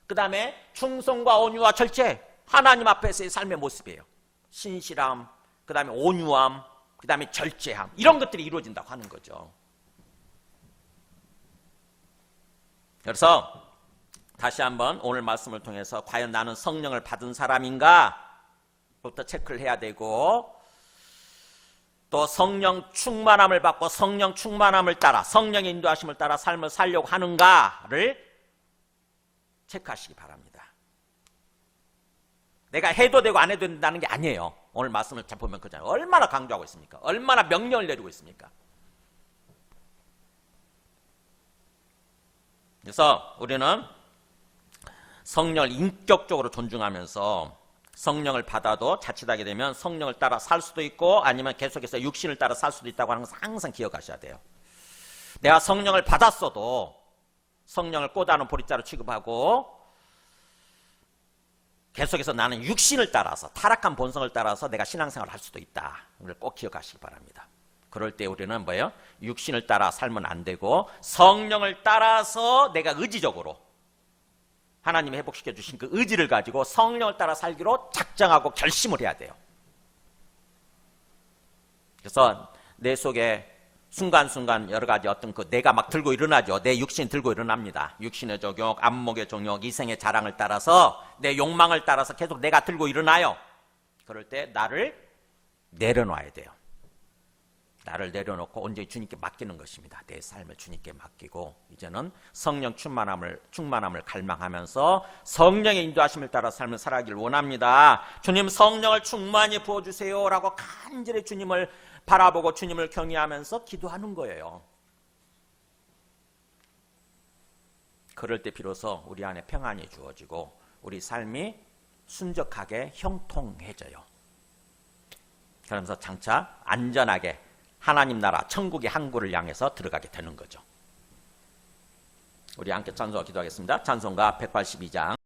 Speaker 1: 그 다음에 충성과 온유와 절제. 하나님 앞에서의 삶의 모습이에요. 신실함, 그 다음에 온유함, 그 다음에 절제함. 이런 것들이 이루어진다고 하는 거죠. 그래서 다시 한번 오늘 말씀을 통해서 과연 나는 성령을 받은 사람인가 부터 체크를 해야 되고, 또 성령 충만함을 받고 성령 충만함을 따라, 성령의 인도하심을 따라 삶을 살려고 하는가를 체크하시기 바랍니다. 내가 해도 되고 안 해도 된다는 게 아니에요. 오늘 말씀을 잘 보면 그잖아요. 얼마나 강조하고 있습니까? 얼마나 명령을 내리고 있습니까? 그래서 우리는 성령을 인격적으로 존중하면서 성령을 받아도 자칫하게 되면 성령을 따라 살 수도 있고 아니면 계속해서 육신을 따라 살 수도 있다고 하는 것을 항상 기억하셔야 돼요. 내가 성령을 받았어도 성령을 꼬다는 보리자루 취급하고 계속해서 나는 육신을 따라서, 타락한 본성을 따라서 내가 신앙생활을 할 수도 있다. 이걸 꼭 기억하시기 바랍니다. 그럴 때 우리는 뭐예요? 육신을 따라 살면 안 되고 성령을 따라서 내가 의지적으로 하나님이 회복시켜 주신 그 의지를 가지고 성령을 따라 살기로 작정하고 결심을 해야 돼요. 그래서 내 속에 순간순간 여러 가지 어떤 그 내가 막 들고 일어나죠. 내 육신 들고 일어납니다. 육신의 정욕, 안목의 정욕, 이생의 자랑을 따라서 내 욕망을 따라서 계속 내가 들고 일어나요. 그럴 때 나를 내려놔야 돼요. 나를 내려놓고 온전히 주님께 맡기는 것입니다. 내 삶을 주님께 맡기고 이제는 성령 충만함을 갈망하면서 성령의 인도하심을 따라 삶을 살아가길 원합니다. 주님 성령을 충만히 부어주세요 라고 간절히 주님을 바라보고 주님을 경외하면서 기도하는 거예요. 그럴 때 비로소 우리 안에 평안이 주어지고 우리 삶이 순적하게 형통해져요. 그러면서 장차 안전하게 하나님 나라 천국의 항구를 향해서 들어가게 되는 거죠. 우리 함께 찬송과 기도하겠습니다. 찬송가 182장